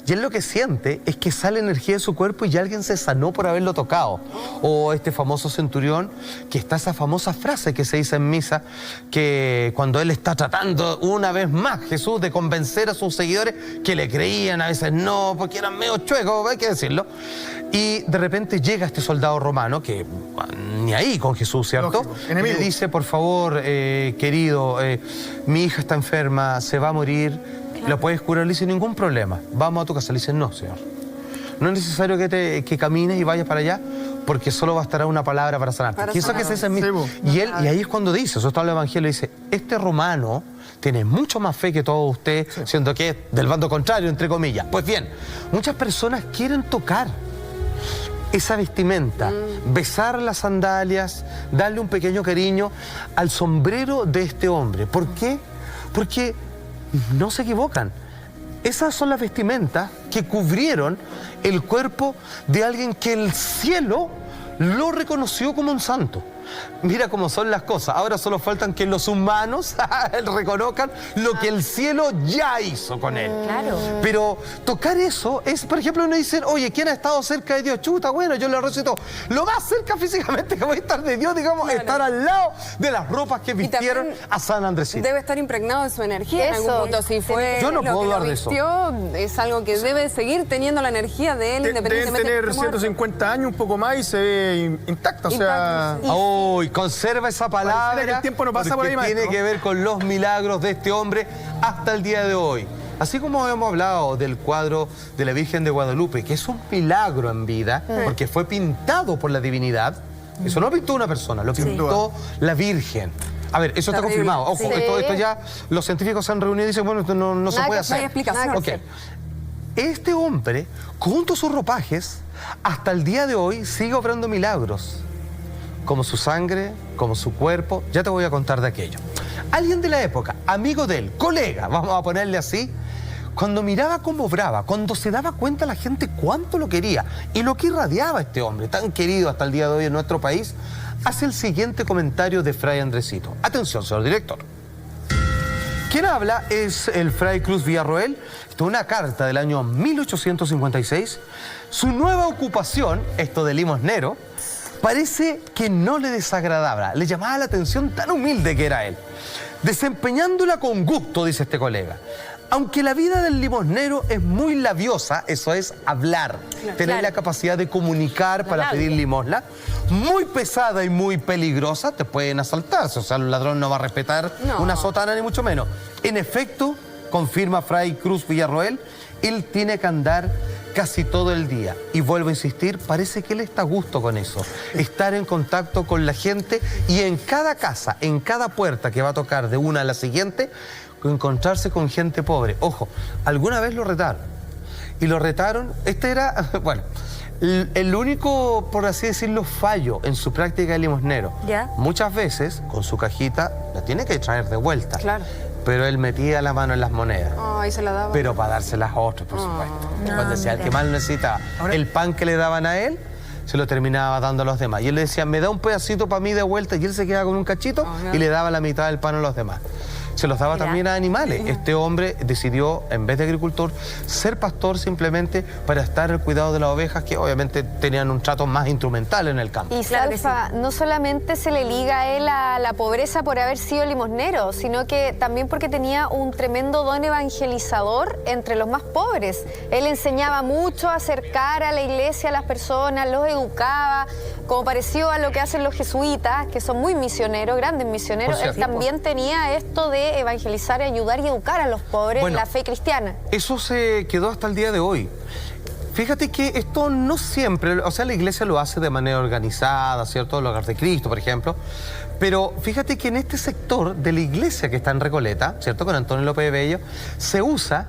Y él lo que siente es que sale energía de su cuerpo y alguien se sanó por haberlo tocado. O este famoso centurión, que está esa famosa frase que se dice en misa, que cuando él está tratando una vez más, Jesús, de convencer a sus seguidores que le creían, a veces no, porque eran medio chuecos, hay que decirlo. Y de repente llega este soldado romano, que ni ahí con Jesús, ¿cierto? Lógico, y enemigo. le dice, por favor, querido, mi hija está enferma, se va a morir. ¿La puedes curar? Le dice, ningún problema. Vamos a tu casa. Le dice, no, señor. No es necesario que camines y vayas para allá, porque solo bastará una palabra para sanarte. Para ¿Qué es eso que se dice en mí? Sí, po. Y ahí es cuando dice, eso está en el Evangelio, dice, este romano tiene mucho más fe que todos ustedes, siendo que es del bando contrario, entre comillas. Pues bien, muchas personas quieren tocar esa vestimenta, besar las sandalias, darle un pequeño cariño al sombrero de este hombre. ¿Por qué? Porque no se equivocan. Esas son las vestimentas que cubrieron el cuerpo de alguien que el cielo lo reconoció como un santo. Mira cómo son las cosas. Ahora solo faltan que los humanos reconozcan lo que el cielo ya hizo con él. Claro. Pero tocar eso es, por ejemplo, uno dice, oye, ¿quién ha estado cerca de Dios? Chuta, bueno, yo lo recito. Lo más cerca físicamente que voy a estar de Dios, digamos, Claro. estar al lado de las ropas que vistieron también a San Andresito. Debe estar impregnado de su energía en Eso. algún punto. Si fue Yo no lo puedo que lo hablar de eso. vistió, es algo que debe seguir teniendo la energía de él, Deben independientemente de que tener esté muerto. 150 años, un poco más, y se ve intacta. O sea, Intacta, Uy, conserva esa palabra. Pareciera que el tiempo no pasa por ahí, porque tiene maestro. que ver con los milagros de este hombre hasta el día de hoy. Así como hemos hablado del cuadro de la Virgen de Guadalupe, que es un milagro en vida, porque fue pintado por la divinidad. Eso no lo pintó una persona, lo pintó la Virgen. A ver, eso está Terrible. confirmado. Ojo, Sí. esto ya los científicos se han reunido y dicen, bueno, esto no se Nada puede que hacer, hacer. no hay explicación. nada que Ok. Este hombre, junto a sus ropajes, hasta el día de hoy sigue obrando milagros. Como su sangre, como su cuerpo. Ya te voy a contar de aquello. Alguien de la época, amigo de él, colega, vamos a ponerle así, cuando miraba cómo obraba, cuando se daba cuenta la gente cuánto lo quería y lo que irradiaba este hombre, tan querido hasta el día de hoy en nuestro país, hace el siguiente comentario de Fray Andresito. Atención, señor director. Quien habla es el Fray Cruz Villarroel. Esto es una carta del año 1856. Su nueva ocupación, esto de limosnero, parece que no le desagradaba, le llamaba la atención tan humilde que era él. Desempeñándola con gusto, dice este colega. Aunque la vida del limosnero es muy labiosa, eso es hablar, tener la capacidad de comunicar para pedir limosna, muy pesada y muy peligrosa, te pueden asaltarse, o sea, el ladrón no va a respetar una sotana ni mucho menos. En efecto, confirma Fray Cruz Villarroel, él tiene que andar casi todo el día. Y vuelvo a insistir, parece que él está a gusto con eso. Estar en contacto con la gente y en cada casa, en cada puerta que va a tocar de una a la siguiente, encontrarse con gente pobre. Ojo, alguna vez lo retaron. Y lo retaron, este era, bueno, el único, por así decirlo, fallo en su práctica de limosnero. ¿Ya? Muchas veces, con su cajita, la tiene que traer de vuelta. Claro. Pero él metía la mano en las monedas. Ay, se la daba. Pero para dárselas a otros, por supuesto. No, Cuando decía, el mira. que más lo necesitaba. El pan que le daban a él, se lo terminaba dando a los demás. Y él le decía, me da un pedacito para mí de vuelta. Y él se quedaba con un cachito y le daba la mitad del pan a los demás. Se los daba Mira. también a animales. Este hombre decidió, en vez de agricultor, ser pastor simplemente para estar al cuidado de las ovejas, que obviamente tenían un trato más instrumental en el campo. Y Claro que Salfa, no solamente se le liga a él a la pobreza por haber sido limosnero, sino que también porque tenía un tremendo don evangelizador entre los más pobres. Él enseñaba mucho a acercar a la iglesia a las personas, los educaba, como parecido a lo que hacen los jesuitas, que son muy misioneros, grandes misioneros. Por Él cierto. también tenía esto de evangelizar, ayudar y educar a los pobres en Bueno. la fe cristiana. Eso se quedó hasta el día de hoy. Fíjate que esto no siempre, o sea, la iglesia lo hace de manera organizada, ¿cierto? El Hogar de Cristo, por ejemplo. Pero fíjate que en este sector de la iglesia que está en Recoleta, ¿cierto? Con Antonio López de Bello, se usa,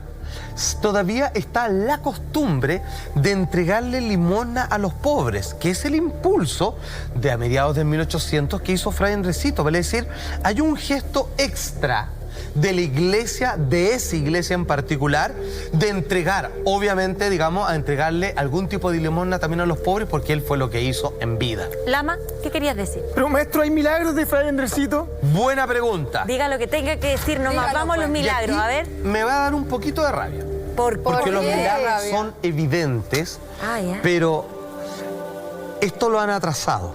todavía está la costumbre de entregarle limosna a los pobres, que es el impulso de a mediados de 1800 que hizo Fray Andresito. Vale decir, hay un gesto extra de la iglesia, de esa iglesia en particular, de entregar, obviamente, digamos, a entregarle algún tipo de limosna también a los pobres, porque él fue lo que hizo en vida. Lama, ¿qué querías decir? Pero maestro, ¿hay milagros de Fray Andresito? Buena pregunta. Diga lo que tenga que decir nomás. Dígalo, Vamos a los pues. Y milagros, aquí a ver. me va a dar un poquito de rabia. ¿Por Porque qué? los milagros Rabia. son evidentes, Ah, ya. pero esto lo han atrasado.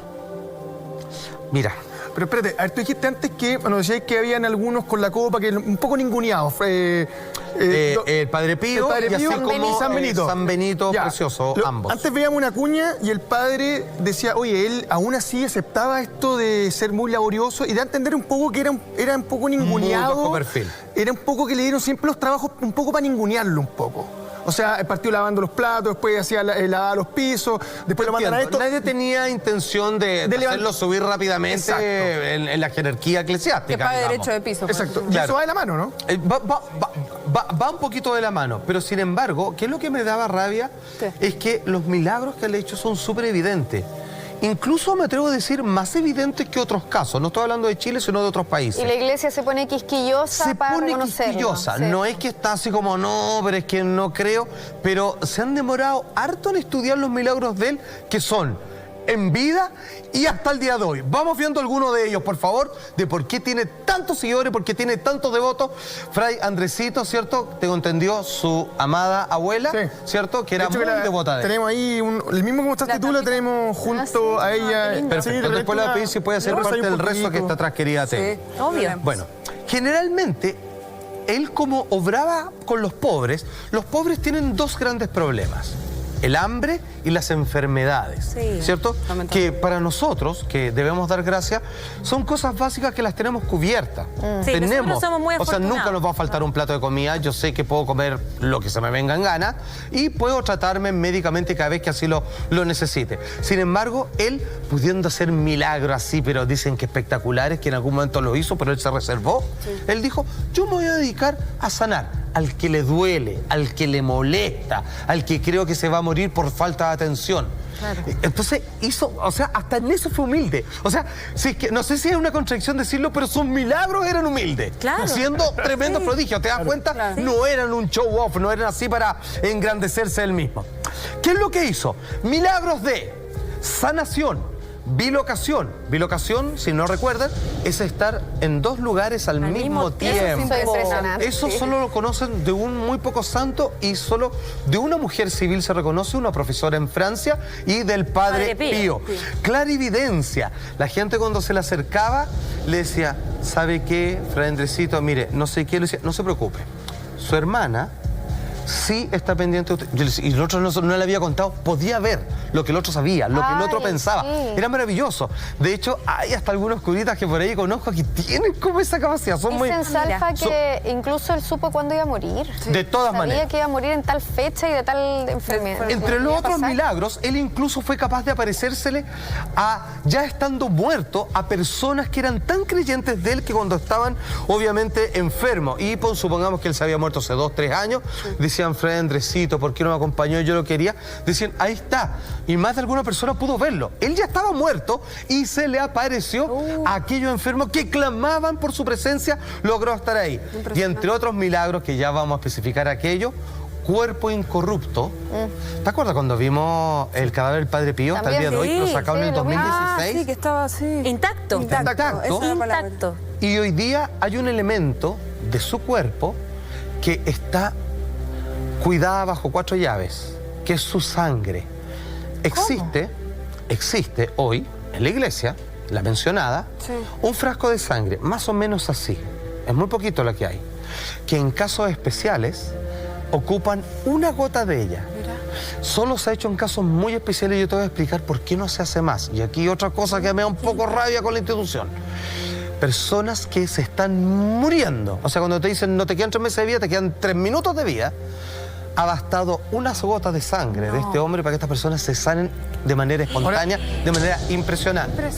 Mira, Pero espérate, a ver, tú dijiste antes que, bueno, decías que habían algunos con la copa que un poco ninguneados. el Padre Pío, el Padre y así Pío como San Benito. San Benito, Ya. precioso, ambos. Antes veíamos una cuña y el padre decía, oye, él aún así aceptaba esto de ser muy laborioso y de entender un poco que era un poco ninguneado. Muy bajo perfil. Era un poco que le dieron siempre los trabajos un poco para ningunearlo un poco. O sea, partió lavando los platos, después hacía lavaba los pisos, después lo mandan a esto. Nadie tenía intención de hacerlo subir rápidamente Exacto. en la jerarquía Que eclesiástica. pague digamos. derecho de piso. pues. Exacto. Y Claro. eso va de la mano, ¿no? Va un poquito de la mano, pero sin embargo, ¿qué es lo que me daba rabia? ¿Qué? Es que los milagros que le he hecho son súper evidentes. Incluso me atrevo a decir más evidentes que otros casos. No estoy hablando de Chile, sino de otros países. Y la iglesia se pone quisquillosa Se para pone reconocerlo. quisquillosa. Sí. No es que está así como, no, pero es que no creo. Pero se han demorado harto en estudiar los milagros de él, que son en vida y hasta el día de hoy. Vamos viendo algunos de ellos, por favor, de por qué tiene tantos seguidores, por qué tiene tantos devotos. Fray Andresito, ¿cierto? Tengo entendido, su amada abuela, Sí. ¿cierto? Que era De hecho, muy que devota de él. tenemos ahí, el mismo que mostraste tú, lo tenemos junto Ah, a sí. ella. Ah, qué lindo. Perfecto. Sí, Después le voy a pedir si puede hacer Rosa parte y un del resto que poquito. está atrás, querida Teo. Sí. Obvio. Bueno, generalmente, él como obraba con los pobres tienen dos grandes problemas. El hambre y las enfermedades, Sí. ¿cierto? Lamentable. Que para nosotros, que debemos dar gracias, son cosas básicas que las tenemos cubiertas. Sí, nosotros somos muy o sea, nunca afortunados. nos va a faltar un plato de comida. Yo sé que puedo comer lo que se me venga en gana y puedo tratarme médicamente cada vez que así lo necesite. Sin embargo, él pudiendo hacer milagros así, pero dicen que espectaculares, que en algún momento lo hizo, pero él se reservó. Él dijo, yo me voy a dedicar a sanar al que le duele, al que le molesta, al que creo que se va a morir por falta de atención. Claro. Entonces hizo, o sea, hasta en eso fue humilde. O sea, si es que, no sé si es una contradicción decirlo, pero sus milagros eran humildes. Claro. Siendo tremendos prodigios, ¿te das cuenta? Claro. No eran un show off, no eran así para engrandecerse él mismo. ¿Qué es lo que hizo? Milagros de sanación, bilocación. Bilocación, si no recuerdan, es estar en dos lugares al mismo tiempo. Eso es impresionante. Eso Sí. solo lo conocen de un muy poco santo y solo de una mujer civil se reconoce, una profesora en Francia, y del Padre Padre Pío. Pío. Clarividencia. La gente cuando se le acercaba le decía, ¿sabe qué, Fray Andresito? Mire, no sé qué, le decía, no se preocupe. Su hermana sí está pendiente de usted. Yo le decía, y el otro no le había contado, podía ver lo que el otro sabía, lo que el otro Ay, pensaba. sí. Era maravilloso. De hecho, hay hasta algunos curitas que por ahí conozco que tienen como esa capacidad. Son muy... Dicen, Salfa, son- que incluso él supo cuándo iba a morir. De todas Sabía maneras. que iba a morir en tal fecha y de tal enfermedad. Entre los Podía otros pasar. milagros, él incluso fue capaz de aparecérsele a, ya estando muerto, a personas que eran tan creyentes de él que cuando estaban obviamente enfermos, y pues, supongamos que él se había muerto hace 2, 3 años, decían, Fray Andresito, ¿por qué no me acompañó? Yo lo quería. Decían, ahí está. Y más de alguna persona pudo verlo. Él ya estaba muerto y se le apareció a aquellos enfermos que clamaban por su presencia, logró estar ahí. Y entre otros milagros, que ya vamos a especificar aquello, cuerpo incorrupto. ¿Te acuerdas cuando vimos el cadáver del Padre Pío hasta el día de hoy? También, Lo sí, sacaron en el lo vimos. 2016. Ah, sí, que estaba así. Intacto. Intacto. Esa es la palabra. Intacto. Y hoy día hay un elemento de su cuerpo que está cuidada bajo 4 llaves, que es su sangre. Existe hoy en la iglesia, la mencionada, Sí. un frasco de sangre, más o menos así, es muy poquito lo que hay, que en casos especiales ocupan una gota de ella. Solo se ha hecho en casos muy especiales y yo te voy a explicar por qué no se hace más. Y aquí otra cosa que me da un poco rabia con la institución. Personas que se están muriendo. O sea, cuando te dicen no te quedan 3 meses de vida, te quedan 3 minutos de vida. Ha bastado unas gotas de sangre de este hombre para que estas personas se sanen de manera espontánea, de manera impresionante.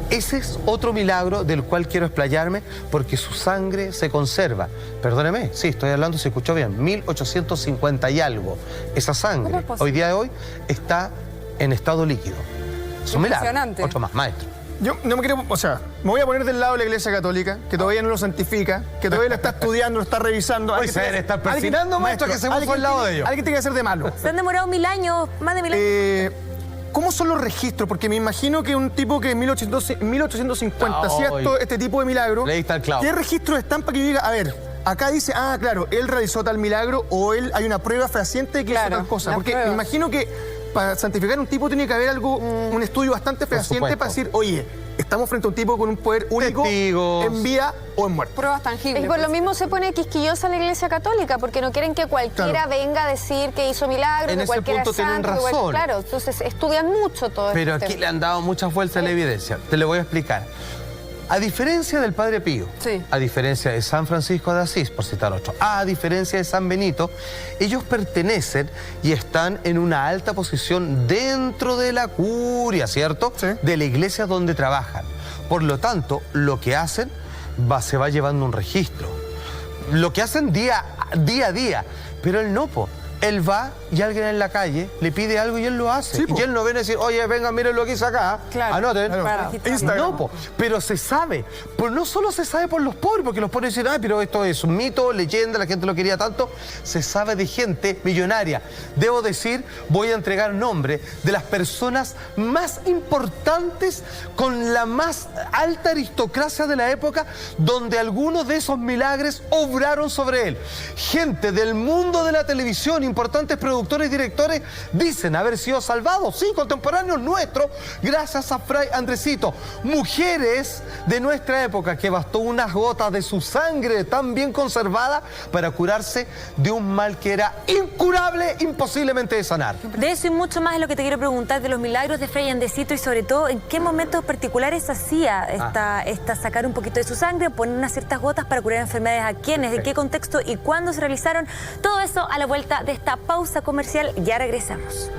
Ese es otro milagro del cual quiero explayarme porque su sangre se conserva. Perdóneme, sí, estoy hablando, se escuchó bien, 1850 y algo. Esa sangre, ¿Cómo es posible? hoy día de hoy, está en estado líquido. Es un milagro. Impresionante. Otro más, maestro. Yo no me quiero, o sea, me voy a poner del lado de la Iglesia Católica, que todavía no lo santifica, que todavía lo está estudiando, lo está revisando. Hoy se deben estar persinando, maestro, que se puso al lado de ellos. Alguien tiene que ser de malo. Se han demorado 1000 años, más de 1000 años. ¿Cómo son los registros? Porque me imagino que un tipo que en 1850 hacía este tipo de milagro, Ahí está el clavo. ¿qué registros están para que yo diga, a ver, acá dice, claro, él realizó tal milagro o hay una prueba fehaciente de que hizo tal cosa? Porque me imagino que para santificar a un tipo tiene que haber algo, un estudio bastante fehaciente para decir, oye, estamos frente a un tipo con un poder único en vida o en muerte. Pruebas tangibles. Y por lo mismo se pone quisquillosa la Iglesia Católica, porque no quieren que cualquiera venga a decir que hizo milagros, En que ese cualquiera punto es santo. tienen razón. Claro, entonces estudian mucho todo Pero este aquí tema. le han dado mucha fuerza a la evidencia. Te lo voy a explicar. A diferencia del Padre Pío, a diferencia de San Francisco de Asís, por citar otro, a diferencia de San Benito, ellos pertenecen y están en una alta posición dentro de la curia, ¿cierto? Sí. De la iglesia donde trabajan. Por lo tanto, lo que hacen se va llevando un registro. Lo que hacen día a día, pero él no, Él va y alguien en la calle le pide algo y él lo hace. Sí, y él no viene a decir, oye, venga, miren lo que hice acá. Claro. Anoten. Claro. No, pero se sabe. Pero no solo se sabe por los pobres, porque los pobres dicen, pero esto es un mito, leyenda, la gente lo quería tanto. Se sabe de gente millonaria. Debo decir, voy a entregar nombre de las personas más importantes con la más alta aristocracia de la época, donde algunos de esos milagros obraron sobre él. Gente del mundo de la televisión, importantes productores y directores, dicen haber sido salvados, sí, contemporáneos nuestros, gracias a Fray Andresito. Mujeres de nuestra época que bastó unas gotas de su sangre tan bien conservada para curarse de un mal que era incurable, imposiblemente de sanar. De eso y mucho más es lo que te quiero preguntar de los milagros de Fray Andresito y sobre todo en qué momentos particulares hacía esta sacar un poquito de su sangre, poner unas ciertas gotas para curar enfermedades, a quiénes, en qué contexto y cuándo se realizaron. Todo eso a la vuelta de esta pausa comercial. Ya regresamos.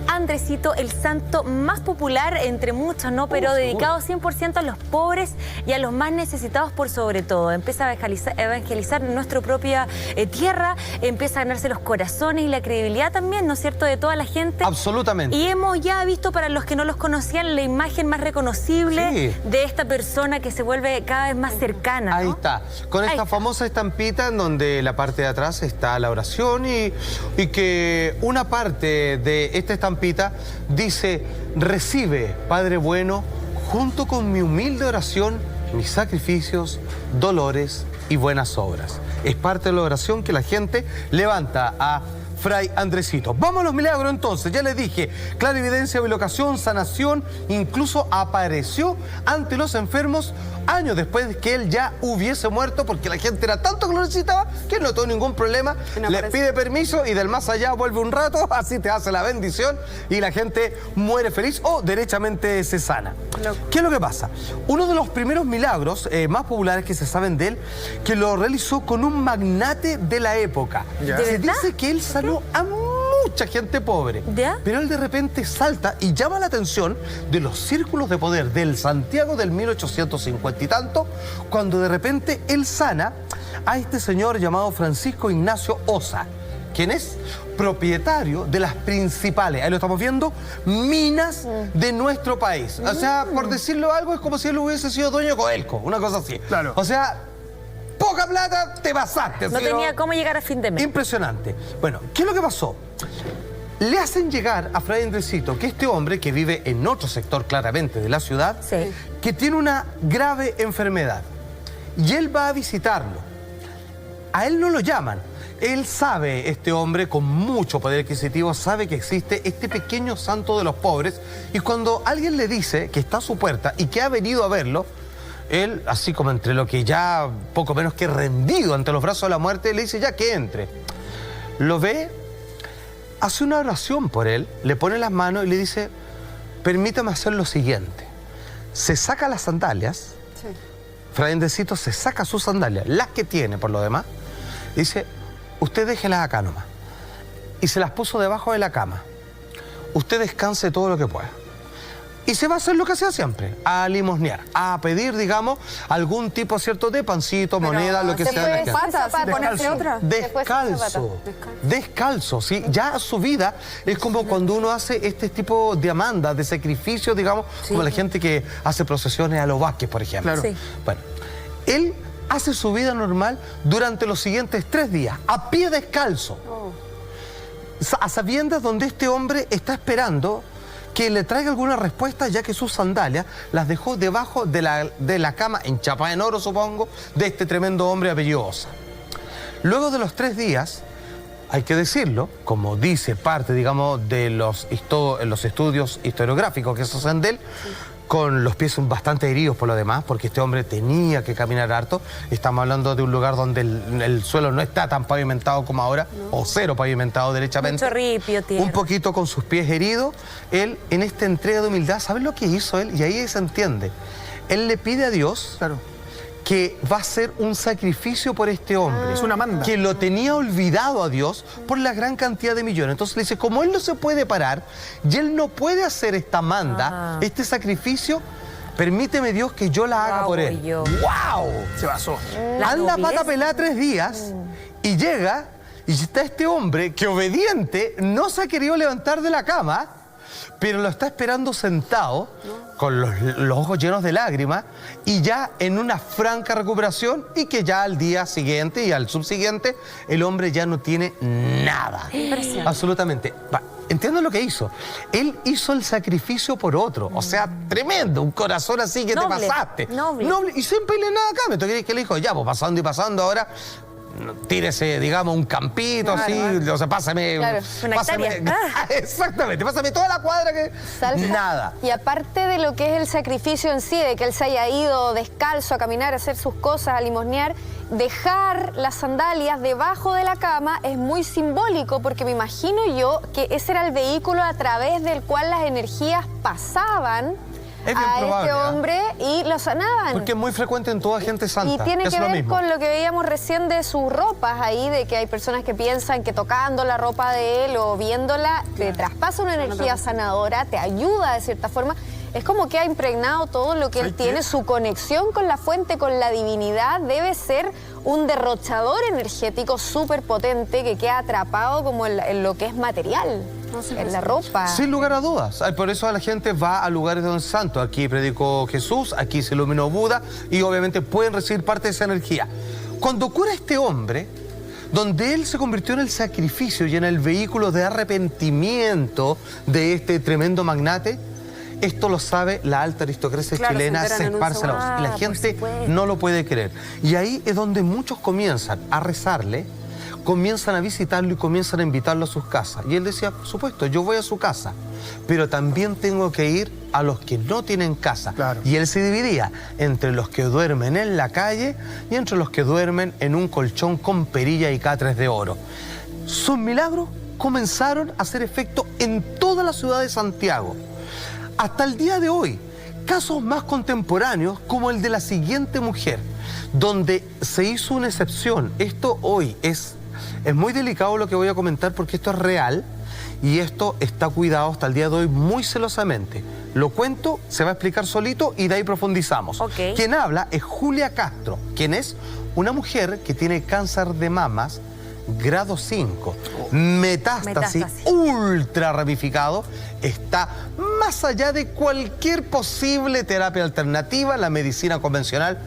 Andresito, el santo más popular entre muchos, ¿no? Pero dedicado 100% a los pobres y a los más necesitados por sobre todo. Empieza a evangelizar nuestra propia tierra, empieza a ganarse los corazones y la credibilidad también, ¿no es cierto?, de toda la gente. Absolutamente. Y hemos ya visto, para los que no los conocían, la imagen más reconocible de esta persona que se vuelve cada vez más cercana, ¿no? Ahí está, con esta famosa estampita en donde la parte de atrás está la oración y que una parte de esta estampita dice, recibe, Padre bueno, junto con mi humilde oración, mis sacrificios, dolores y buenas obras. Es parte de la oración que la gente levanta a Fray Andresito. Vamos a los milagros entonces. Ya les dije, clarividencia, bilocación, sanación, incluso apareció ante los enfermos años después de que él ya hubiese muerto, porque la gente era tanto que lo necesitaba que no tuvo ningún problema. Le pide permiso y del más allá vuelve un rato, así te hace la bendición y la gente muere feliz o derechamente se sana. ¿Qué es lo que pasa? Uno de los primeros milagros más populares que se saben de él, que lo realizó con un magnate de la época. Se dice que él sanó a mucha gente pobre. Pero él de repente salta y llama la atención de los círculos de poder del Santiago del 1850 y tanto, cuando de repente él sana a este señor llamado Francisco Ignacio Ossa, quien es propietario de las principales, ahí lo estamos viendo, minas de nuestro país. O sea, por decirlo algo, es como si él hubiese sido dueño de Codelco, una cosa así. Claro. O sea, poca plata, te pasaste. No tenía cómo llegar a fin de mes. Impresionante. Bueno, ¿qué es lo que pasó? Le hacen llegar a Fray Andresito que este hombre, que vive en otro sector claramente de la ciudad, que tiene una grave enfermedad. Y él va a visitarlo. A él no lo llaman. Él sabe, este hombre con mucho poder adquisitivo, sabe que existe este pequeño santo de los pobres. Y cuando alguien le dice que está a su puerta y que ha venido a verlo, él, así como entre lo que ya poco menos que rendido ante los brazos de la muerte, le dice ya que entre. Lo ve, hace una oración por él, le pone las manos y le dice, permítame hacer lo siguiente. Se saca las sandalias, Fray Andresito se saca sus sandalias, las que tiene por lo demás, y dice, usted déjelas acá nomás. Y se las puso debajo de la cama. Usted descanse todo lo que pueda. Y se va a hacer lo que hacía siempre, a limosnear, a pedir, digamos, algún tipo, ¿cierto?, de pancito, moneda, lo que sea. Descalzo, ¿sí? Ya su vida es como cuando uno hace este tipo de amandas, de sacrificios, digamos, como la gente que hace procesiones a los Vázquez, por ejemplo. Claro. Sí. Bueno, él hace su vida normal durante los siguientes 3 días, a pie descalzo, a sabiendas donde este hombre está esperando que le traiga alguna respuesta, ya que sus sandalias las dejó debajo de la cama, enchapada en oro, supongo, de este tremendo hombre apellido Osa. Luego de los 3 días, hay que decirlo, como dice parte, digamos, de los estudios historiográficos que se hacen de él, con los pies bastante heridos por lo demás, porque este hombre tenía que caminar harto. Estamos hablando de un lugar donde el suelo no está tan pavimentado como ahora, o cero pavimentado derechamente. Mucho ripio, tierra. Un poquito con sus pies heridos. Él, en esta entrega de humildad, ¿sabes lo que hizo él? Y ahí se entiende. Él le pide a Dios... Claro. que va a ser un sacrificio por este hombre. Es una manda. Que lo tenía olvidado a Dios por la gran cantidad de millones. Entonces le dice, como él no se puede parar y él no puede hacer esta manda, este sacrificio, permíteme Dios que yo la haga por él. ¡Wow! Se basó. Anda pata pelada 3 días y llega y está este hombre que obediente no se ha querido levantar de la cama, pero lo está esperando sentado, con los ojos llenos de lágrimas, y ya en una franca recuperación, y que ya al día siguiente y al subsiguiente, el hombre ya no tiene nada. Absolutamente. Entiendo lo que hizo. Él hizo el sacrificio por otro. O sea, tremendo. Un corazón así que noble, te pasaste. Noble. Y sin pelear nada acá. ¿Me crees que le dijo? Ya, pues pasando y pasando ahora... Tírese, digamos, un campito, claro, así, o sea, pásame... Claro, una hectárea. Exactamente, pásame toda la cuadra que... Salsa. Nada. Y aparte de lo que es el sacrificio en sí, de que él se haya ido descalzo a caminar, a hacer sus cosas, a limosnear, dejar las sandalias debajo de la cama es muy simbólico, porque me imagino yo que ese era el vehículo a través del cual las energías pasaban a probable, este hombre y lo sanaban. Porque es muy frecuente en toda gente santa. Y tiene que ver con lo que veíamos recién de sus ropas ahí, de que hay personas que piensan que tocando la ropa de él o viéndola te traspasa una energía sanadora, te ayuda de cierta forma. Es como que ha impregnado todo lo que él tiene, su conexión con la fuente, con la divinidad, debe ser un derrochador energético súper potente que queda atrapado como en lo que es material, en la ropa. Sin lugar a dudas. Por eso la gente va a lugares donde es santo. Aquí predicó Jesús, aquí se iluminó Buda y obviamente pueden recibir parte de esa energía. Cuando cura este hombre, donde él se convirtió en el sacrificio y en el vehículo de arrepentimiento de este tremendo magnate, esto lo sabe la alta aristocracia chilena, se esparce la voz. Y la gente no lo puede creer. Y ahí es donde muchos comienzan a rezarle, comienzan a visitarlo y comienzan a invitarlo a sus casas. Y él decía, por supuesto, yo voy a su casa, pero también tengo que ir a los que no tienen casa. Claro. Y él se dividía entre los que duermen en la calle y entre los que duermen en un colchón con perilla y catres de oro. Sus milagros comenzaron a hacer efecto en toda la ciudad de Santiago. Hasta el día de hoy, casos más contemporáneos como el de la siguiente mujer, donde se hizo una excepción. Esto hoy es muy delicado lo que voy a comentar porque esto es real y esto está cuidado hasta el día de hoy muy celosamente. Lo cuento, se va a explicar solito y de ahí profundizamos. Quien habla es Julia Castro, quien es una mujer que tiene cáncer de mamas grado 5, metástasis ultra ramificado, está más allá de cualquier posible terapia alternativa. La medicina convencional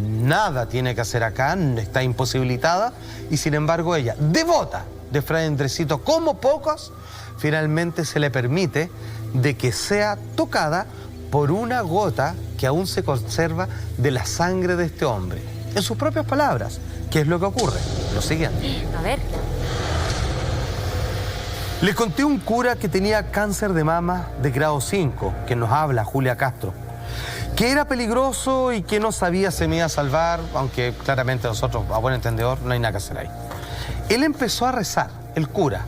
nada tiene que hacer acá, está imposibilitada, y sin embargo ella, devota de Fray Andresito como pocas, finalmente se le permite de que sea tocada por una gota que aún se conserva de la sangre de este hombre. En sus propias palabras, ¿qué es lo que ocurre? Lo siguiente. A ver. Les conté un cura que tenía cáncer de mama de grado 5, que nos habla, Julia Castro, que era peligroso y que no sabía si me iba a salvar, aunque claramente nosotros, a buen entendedor, no hay nada que hacer ahí. Él empezó a rezar, el cura,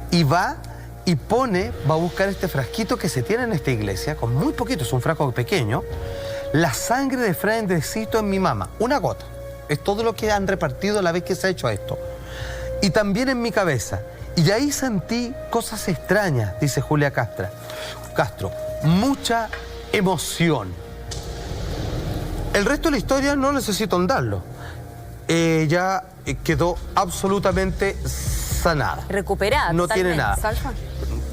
y va y va a buscar este frasquito que se tiene en esta iglesia, con muy poquito, es un frasco pequeño, la sangre de Fray Andresito en mi mama, una gota. Es todo lo que han repartido a la vez que se ha hecho esto. Y también en mi cabeza. Y ahí sentí cosas extrañas, dice Julia Castro. mucha emoción. El resto de la historia no necesito andarlo. Ya quedó absolutamente sanada. Recuperada. No totalmente. tiene nada. Salfa,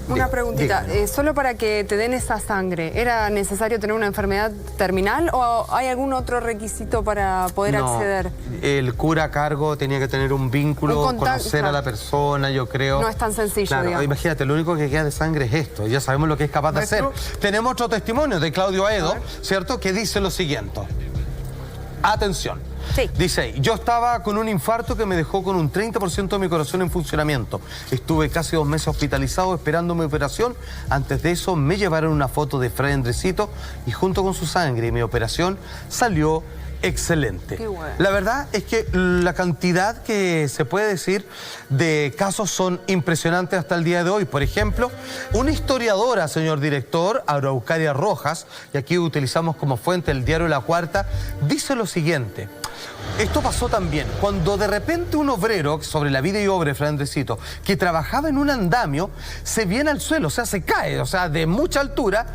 una preguntita. Solo para que te den esa sangre, ¿era necesario tener una enfermedad terminal o hay algún otro requisito para poder acceder? El cura a cargo tenía que tener un vínculo, conocer a la persona, yo creo. No es tan sencillo, claro, digamos. Imagínate, lo único que queda de sangre es esto. Ya sabemos lo que es capaz de hacer. Tenemos otro testimonio de Claudio Aedo, ¿cierto? Que dice lo siguiente. Atención. Sí. Dice, yo estaba con un infarto que me dejó con un 30% de mi corazón en funcionamiento. Estuve casi 2 meses hospitalizado esperando mi operación. Antes de eso me llevaron una foto de Fray Andresito y junto con su sangre mi operación salió excelente. Qué bueno. La verdad es que la cantidad que se puede decir de casos son impresionantes hasta el día de hoy. Por ejemplo, una historiadora, señor director, Araucaria Rojas, y aquí utilizamos como fuente el diario La Cuarta, dice lo siguiente. Esto pasó también cuando de repente un obrero, sobre la vida y obra de Fray Andresito, que trabajaba en un andamio, se viene al suelo, o sea, se cae, o sea, de mucha altura,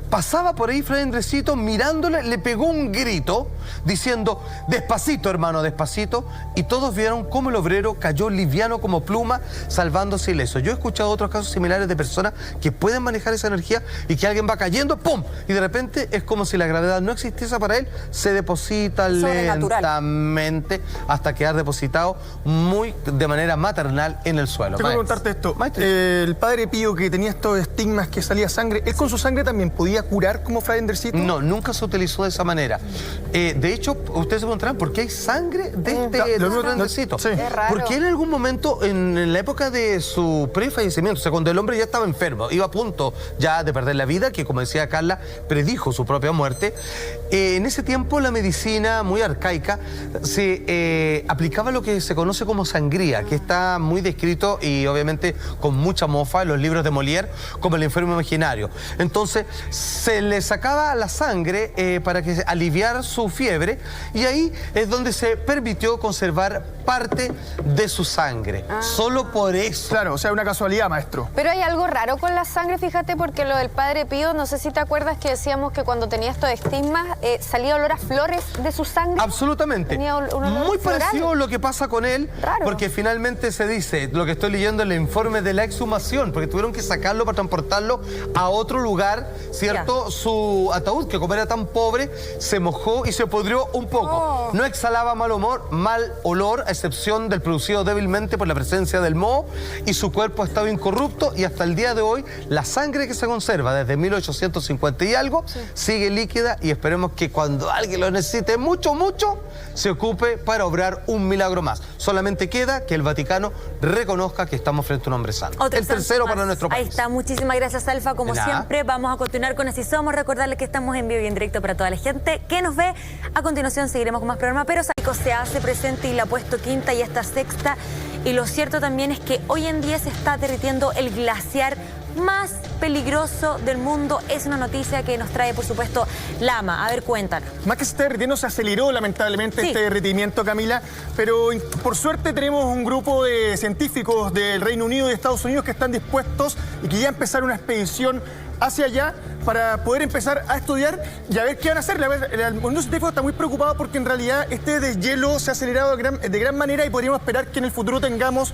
pasaba por ahí Fray Andresito mirándole, le pegó un grito diciendo, despacito hermano, despacito, y todos vieron cómo el obrero cayó liviano como pluma, salvándose ileso. Yo he escuchado otros casos similares de personas que pueden manejar esa energía y que alguien va cayendo, ¡pum! Y de repente es como si la gravedad no existiese para él, se deposita lentamente hasta quedar depositado de manera maternal en el suelo. Tengo que preguntarte esto. El padre Pío, que tenía estos estigmas que salía sangre, ¿él con su sangre también podía curar como Fray Andresito? No, nunca se utilizó de esa manera. De hecho, ustedes se preguntarán por qué hay sangre de Fray Andresito. Sí. Es raro. Porque en algún momento, en la época de su prefallecimiento, o sea, cuando el hombre ya estaba enfermo, iba a punto ya de perder la vida, que como decía Carla, predijo su propia muerte, en ese tiempo la medicina muy arcaica se aplicaba lo que se conoce como sangría, que está muy descrito y obviamente con mucha mofa en los libros de Molière como el enfermo imaginario. Entonces se le sacaba la sangre para que aliviar su fiebre y ahí es donde se permitió conservar parte de su sangre. Solo por eso. Claro, o sea, una casualidad, maestro. Pero hay algo raro con la sangre, fíjate, porque lo del padre Pío, no sé si te acuerdas que decíamos que cuando tenía estos estigmas salía olor a flores de su sangre. Absolutamente. Tenía un olor muy floral. parecido a lo que pasa con él, Raro. porque finalmente se dice, lo que estoy leyendo el informe de la exhumación, porque tuvieron que sacarlo para transportarlo a otro lugar, ¿cierto? Ya. Su ataúd, que como era tan pobre, se mojó y se pudrió un poco. No exhalaba mal olor, a excepción del producido débilmente por la presencia del moho, y su cuerpo estaba incorrupto, y hasta el día de hoy la sangre que se conserva desde 1850 y algo sigue líquida, y esperemos que cuando alguien lo necesite mucho, se ocupe para obrar un milagro más. Solamente queda que el Vaticano reconozca que estamos frente a un hombre santo. Otro el tercero santo para más. nuestro país. Ahí está, muchísimas gracias, Alfa. Como De nada. siempre, vamos a continuar con Así Somos. Recordarles que estamos en vivo y en directo para toda la gente que nos ve. A continuación seguiremos con más programas, pero Sánico se hace presente y le ha puesto quinta y hasta sexta. Y lo cierto también es que hoy en día se está derritiendo el glaciar más peligroso del mundo. Es una noticia que nos trae, por supuesto, Lama. A ver, cuéntanos. Más que se esté derritiendo, se aceleró lamentablemente este derretimiento, Camila, pero por suerte tenemos un grupo de científicos del Reino Unido y de Estados Unidos que están dispuestos y que ya empezaron una expedición hacia allá para poder empezar a estudiar y a ver qué van a hacer. El mundo científico está muy preocupado porque en realidad este deshielo se ha acelerado de gran manera y podríamos esperar que en el futuro tengamos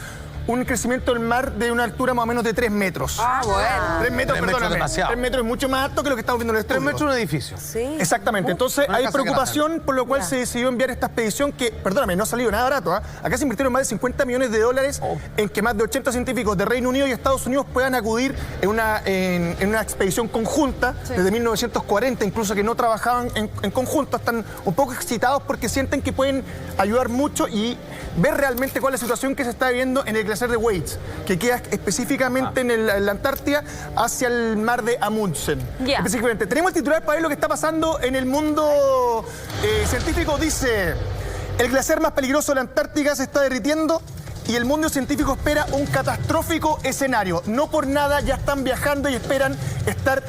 un crecimiento del mar de una altura más o menos de 3 metros. Ah, bueno. 3 metros, 3 metros perdóname. es demasiado. 3 metros es mucho más alto que lo que estamos viendo en el 3 estudio. metros de un edificio. Sí. Exactamente. Entonces Una hay casa preocupación, por lo cual se decidió enviar esta expedición que, perdóname, no ha salido nada barato. Acá se invirtieron más de 50 millones de dólares en que más de 80 científicos de Reino Unido y Estados Unidos puedan acudir en una expedición conjunta desde 1940, incluso que no trabajaban en conjunto. Están un poco excitados porque sienten que pueden ayudar mucho y ver realmente cuál es la situación que se está viviendo en el glaciar de Waits, que queda específicamente en la Antártida hacia el mar de Amundsen. Ya. Específicamente. Tenemos el titular para ver lo que está pasando en el mundo científico. Dice, el glaciar más peligroso de la Antártica se está derritiendo y el mundo científico espera un catastrófico escenario. No por nada ya están viajando y esperan estar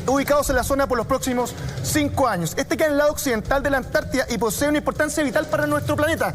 ubicados en la zona por los próximos 5 años. Este queda en el lado occidental de la Antártida y posee una importancia vital para nuestro planeta.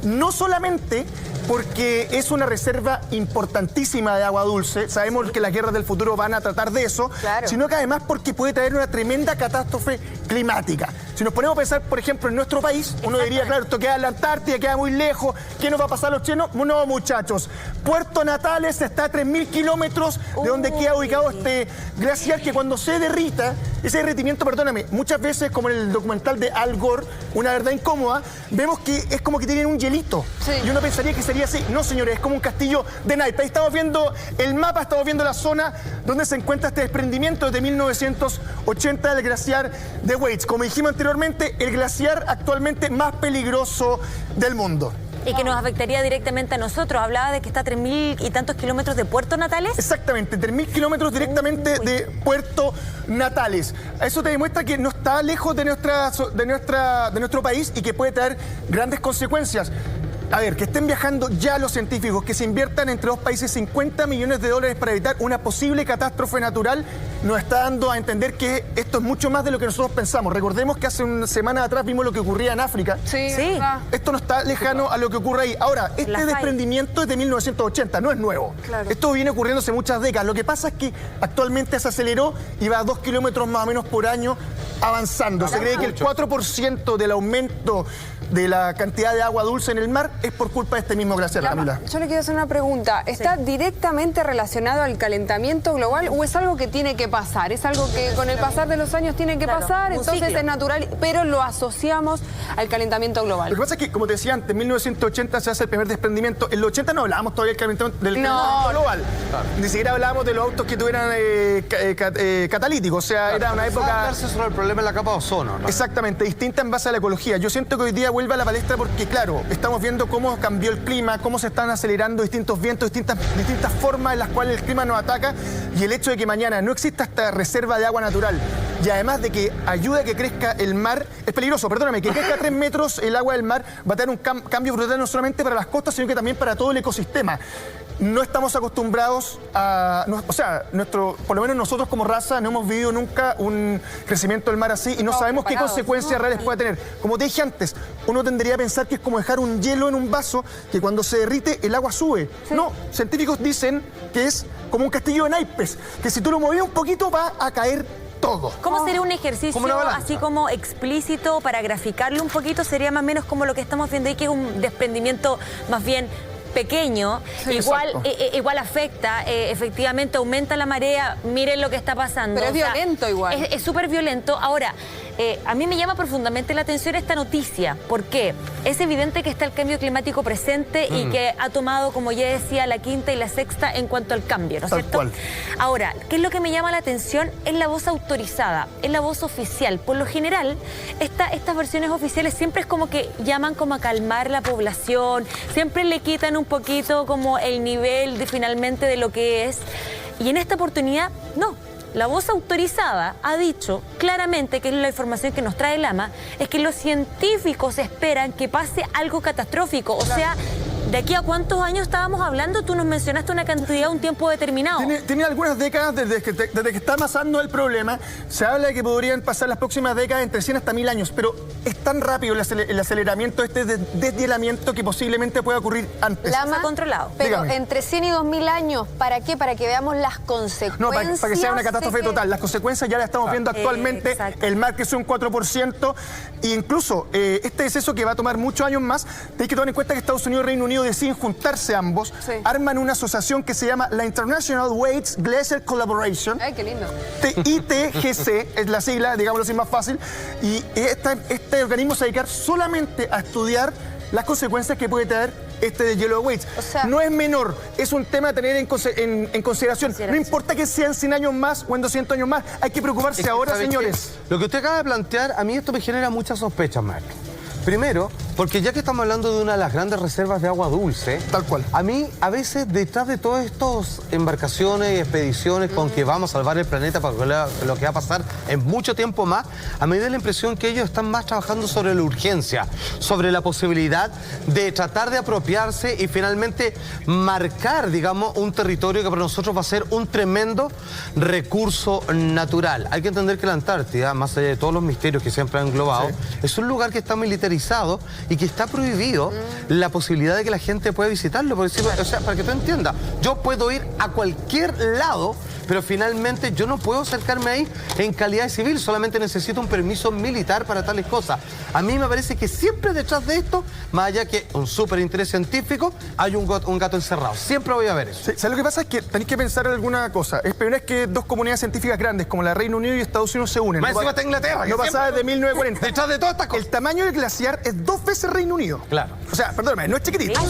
No solamente porque es una reserva importantísima de agua dulce. Sabemos que las guerras del futuro van a tratar de eso, sino que además porque puede traer una tremenda catástrofe climática. Si nos ponemos a pensar, por ejemplo, en nuestro país, uno diría, claro, esto queda en la Antártida, queda muy lejos, ¿qué nos va a pasar a los chilenos? No, muchachos. Puerto Natales está a 3.000 kilómetros de donde queda ubicado este glaciar que cuando se derrita, ese derretimiento, perdóname, muchas veces, como en el documental de Al Gore, Una verdad incómoda, vemos que es como que tienen un hielito. Y uno pensaría que sería así. No, señores, es como un castillo de naipes. Ahí estamos viendo el mapa, estamos viendo la zona donde se encuentra este desprendimiento desde 1980 del glaciar de Waits. Como dijimos anteriormente, el glaciar actualmente más peligroso del mundo. Y que nos afectaría directamente a nosotros. Hablaba de que está a 3.000 y tantos kilómetros de Puerto Natales. Exactamente, 3.000 kilómetros directamente de Puerto Natales. Eso te demuestra que no está lejos de nuestro país y que puede traer grandes consecuencias. A ver, que estén viajando ya los científicos, que se inviertan entre dos países 50 millones de dólares para evitar una posible catástrofe natural, nos está dando a entender que esto es mucho más de lo que nosotros pensamos. Recordemos que hace una semana atrás vimos lo que ocurría en África. Sí. Esto no está lejano a lo que ocurre ahí. Ahora, este desprendimiento es de 1980, no es nuevo. Esto viene ocurriendo hace muchas décadas. Lo que pasa es que actualmente se aceleró y va a 2 kilómetros más o menos por año avanzando. Se cree que el 4% del aumento de la cantidad de agua dulce en el mar es por culpa de este mismo glaciar, Camila. Yo le quiero hacer una pregunta. ¿Está directamente relacionado al calentamiento global o es algo que tiene que pasar? ¿Es algo que con el pasar de los años tiene que pasar? Entonces es natural, pero lo asociamos al calentamiento global. Lo que pasa es que, como te decía antes, en 1980 se hace el primer desprendimiento. En los 80 no hablábamos todavía del calentamiento global. Ni siquiera hablábamos de los autos que tuvieran catalíticos. O sea, era una época... Hablarse sobre el problema en la capa de ozono, ¿no? Exactamente, distinta en base a la ecología. Yo siento que hoy día vuelve a la palestra porque, claro, estamos viendo cómo cambió el clima, cómo se están acelerando distintos vientos, distintas formas en las cuales el clima nos ataca, y el hecho de que mañana no exista esta reserva de agua natural y además de que ayude a que crezca el mar, es peligroso, perdóname, que crezca 3 metros el agua del mar va a tener un cambio brutal no solamente para las costas, sino que también para todo el ecosistema. No estamos acostumbrados a... por lo menos nosotros como raza no hemos vivido nunca un crecimiento del mar así y no sabemos qué consecuencias reales puede tener. Como te dije antes, uno tendría a pensar que es como dejar un hielo en un vaso que cuando se derrite el agua sube. No, científicos dicen que es como un castillo de naipes, que si tú lo movías un poquito va a caer todo. ¿Cómo sería un ejercicio así como explícito para graficarlo un poquito? Sería más o menos como lo que estamos viendo ahí, que es un desprendimiento más bien pequeño, igual afecta, efectivamente aumenta la marea, miren lo que está pasando. Pero es violento igual. Es súper violento. Ahora, a mí me llama profundamente la atención esta noticia. ¿Por qué? Es evidente que está el cambio climático presente y que ha tomado, como ya decía, la quinta y la sexta en cuanto al cambio, ¿no es cierto? Ahora, ¿qué es lo que me llama la atención? Es la voz autorizada, es la voz oficial. Por lo general, estas versiones oficiales siempre es como que llaman como a calmar la población, siempre le quitan un poquito como el nivel finalmente de lo que es. Y en esta oportunidad, no. La voz autorizada ha dicho claramente, que es la información que nos trae el AMA, es que los científicos esperan que pase algo catastrófico. O sea, ¿de aquí a cuántos años estábamos hablando? Tú nos mencionaste una cantidad, un tiempo determinado. Tiene algunas décadas desde que está pasando el problema. Se habla de que podrían pasar las próximas décadas entre 100 hasta 1000 años, pero es tan rápido el aceleramiento, este deshielamiento, que posiblemente pueda ocurrir antes. Está controlado. Pero entre 100 y 2000 años, ¿para qué? Para que veamos las consecuencias. No, para que sea una catástrofe total. Las consecuencias ya las estamos viendo actualmente. El mar creció un 4%. E incluso este deceso, que va a tomar muchos años más, tenéis que tomar en cuenta que Estados Unidos y Reino Unido deciden juntarse ambos, arman una asociación que se llama la International Waits Glacier Collaboration. ¡Ay, qué lindo! ITGC es la sigla, digámoslo así más fácil, y este organismo se va a dedicar solamente a estudiar las consecuencias que puede traer este de hielo de Waits. O sea, no es menor, es un tema a tener en consideración. No importa que sean 100 años más o en 200 años más, hay que preocuparse ahora, señores. Lo que usted acaba de plantear, a mí esto me genera muchas sospechas, Mark. Primero, porque ya que estamos hablando de una de las grandes reservas de agua dulce, tal cual, a mí a veces detrás de todas estas embarcaciones y expediciones con que vamos a salvar el planeta para lo que va a pasar en mucho tiempo más, a mí me da la impresión que ellos están más trabajando sobre la urgencia, sobre la posibilidad de tratar de apropiarse y finalmente marcar, digamos, un territorio que para nosotros va a ser un tremendo recurso natural. Hay que entender que la Antártida, más allá de todos los misterios que siempre han englobado, es un lugar que está militarizado y que está prohibido la posibilidad de que la gente pueda visitarlo. Por decirlo, o sea, para que tú entiendas, yo puedo ir a cualquier lado, pero finalmente yo no puedo acercarme ahí en calidad de civil, solamente necesito un permiso militar para tales cosas. A mí me parece que siempre detrás de esto, más allá que un súper interés científico, hay un gato encerrado. Siempre voy a ver eso. Sí, ¿sabes lo que pasa? Es que tenéis que pensar en alguna cosa. Es primera vez que dos comunidades científicas grandes como la Reino Unido y Estados Unidos se unen. Más encima está Inglaterra. No pasaba desde 1940. Detrás de todas estas cosas. El tamaño del glaciar es 2 veces Reino Unido. Claro. O sea, perdóname, no es chiquitito.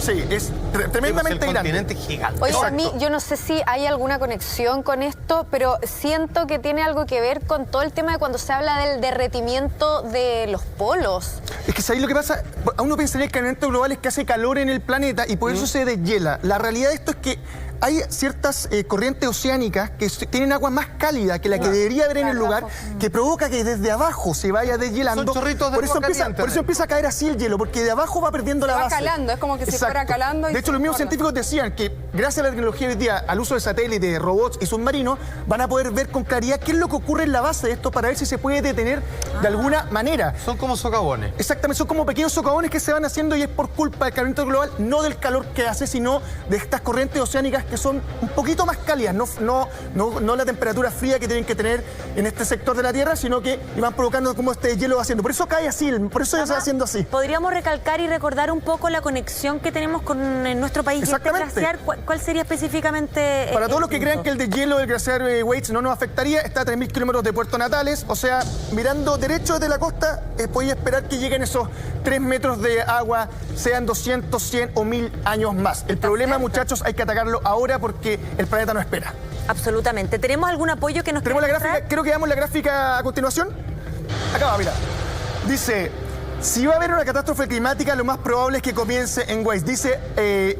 Sí, es tremendamente el grande. continente gigante. Oye, Exacto. a mí, yo no sé si hay alguna conexión con esto, pero siento que tiene algo que ver con todo el tema de cuando se habla del derretimiento de los polos. Es que ¿sabéis lo que pasa? A uno pensaría que el calentamiento global es que hace calor en el planeta y por eso se deshiela. La realidad de esto es que hay ciertas corrientes oceánicas que tienen agua más cálida que la que debería haber en el lugar, que provoca que desde abajo se vaya deshielando. Son chorritos de por eso agua caliente, por eso empieza a caer así el hielo, porque de abajo va perdiendo la va base. calando, es como que si Exacto. fuera calando y de hecho, se los mismos desborda. científicos decían que gracias a la tecnología de hoy día, al uso de satélites, robots y submarinos, van a poder ver con claridad qué es lo que ocurre en la base de esto para ver si se puede detener de alguna manera. Son como socavones. Exactamente, son como pequeños socavones que se van haciendo y es por culpa del calentamiento global, no del calor que hace, sino de estas corrientes oceánicas que son un poquito más cálidas, no la temperatura fría que tienen que tener en este sector de la Tierra, sino que van provocando como este hielo va haciendo. Por eso cae así, por eso ya se va haciendo así. Podríamos recalcar y recordar un poco la conexión que tenemos con nuestro país y este Exactamente. glaciar. ¿Cuál sería específicamente? Para todos los que punto? crean que el deshielo del glaciar Waits no nos afectaría, está a 3.000 kilómetros de Puerto Natales, o sea, mirando derecho desde la costa, podéis esperar que lleguen esos 3 metros de agua, sean 200, 100 o 1.000 años más. El problema, muchachos, hay que atacarlo ahora porque el planeta no espera. Absolutamente. ¿Tenemos algún apoyo que nos Tenemos la quieras gráfica, mostrar? creo que damos la gráfica a continuación. Acá va, mira. Dice, si va a haber una catástrofe climática, lo más probable es que comience en Waze. Dice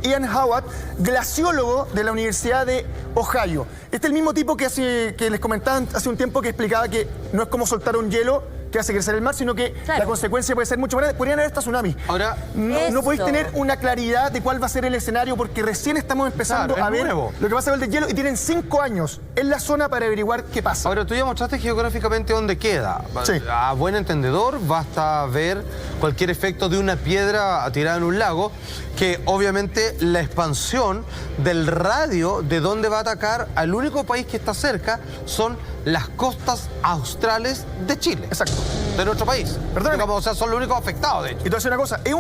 Ian Howard, glaciólogo de la Universidad de Ohio. Este es el mismo tipo que les comentaba hace un tiempo que explicaba que no es como soltar un hielo que hace crecer el mar, sino que la consecuencia puede ser mucho más grande. Podrían haber hasta tsunami. Ahora, no podéis tener una claridad de cuál va a ser el escenario porque recién estamos empezando a ver nuevo. lo que pasa con el deshielo y tienen 5 años en la zona para averiguar qué pasa. Ahora, tú ya mostraste geográficamente dónde queda. Sí. A buen entendedor, basta ver cualquier efecto de una piedra tirada en un lago, que obviamente la expansión del radio de dónde va a atacar al único país que está cerca son las costas australes de Chile. Exacto. De nuestro país. Perdóname. O sea, son los únicos afectados, de hecho. Y te voy a decir una cosa, es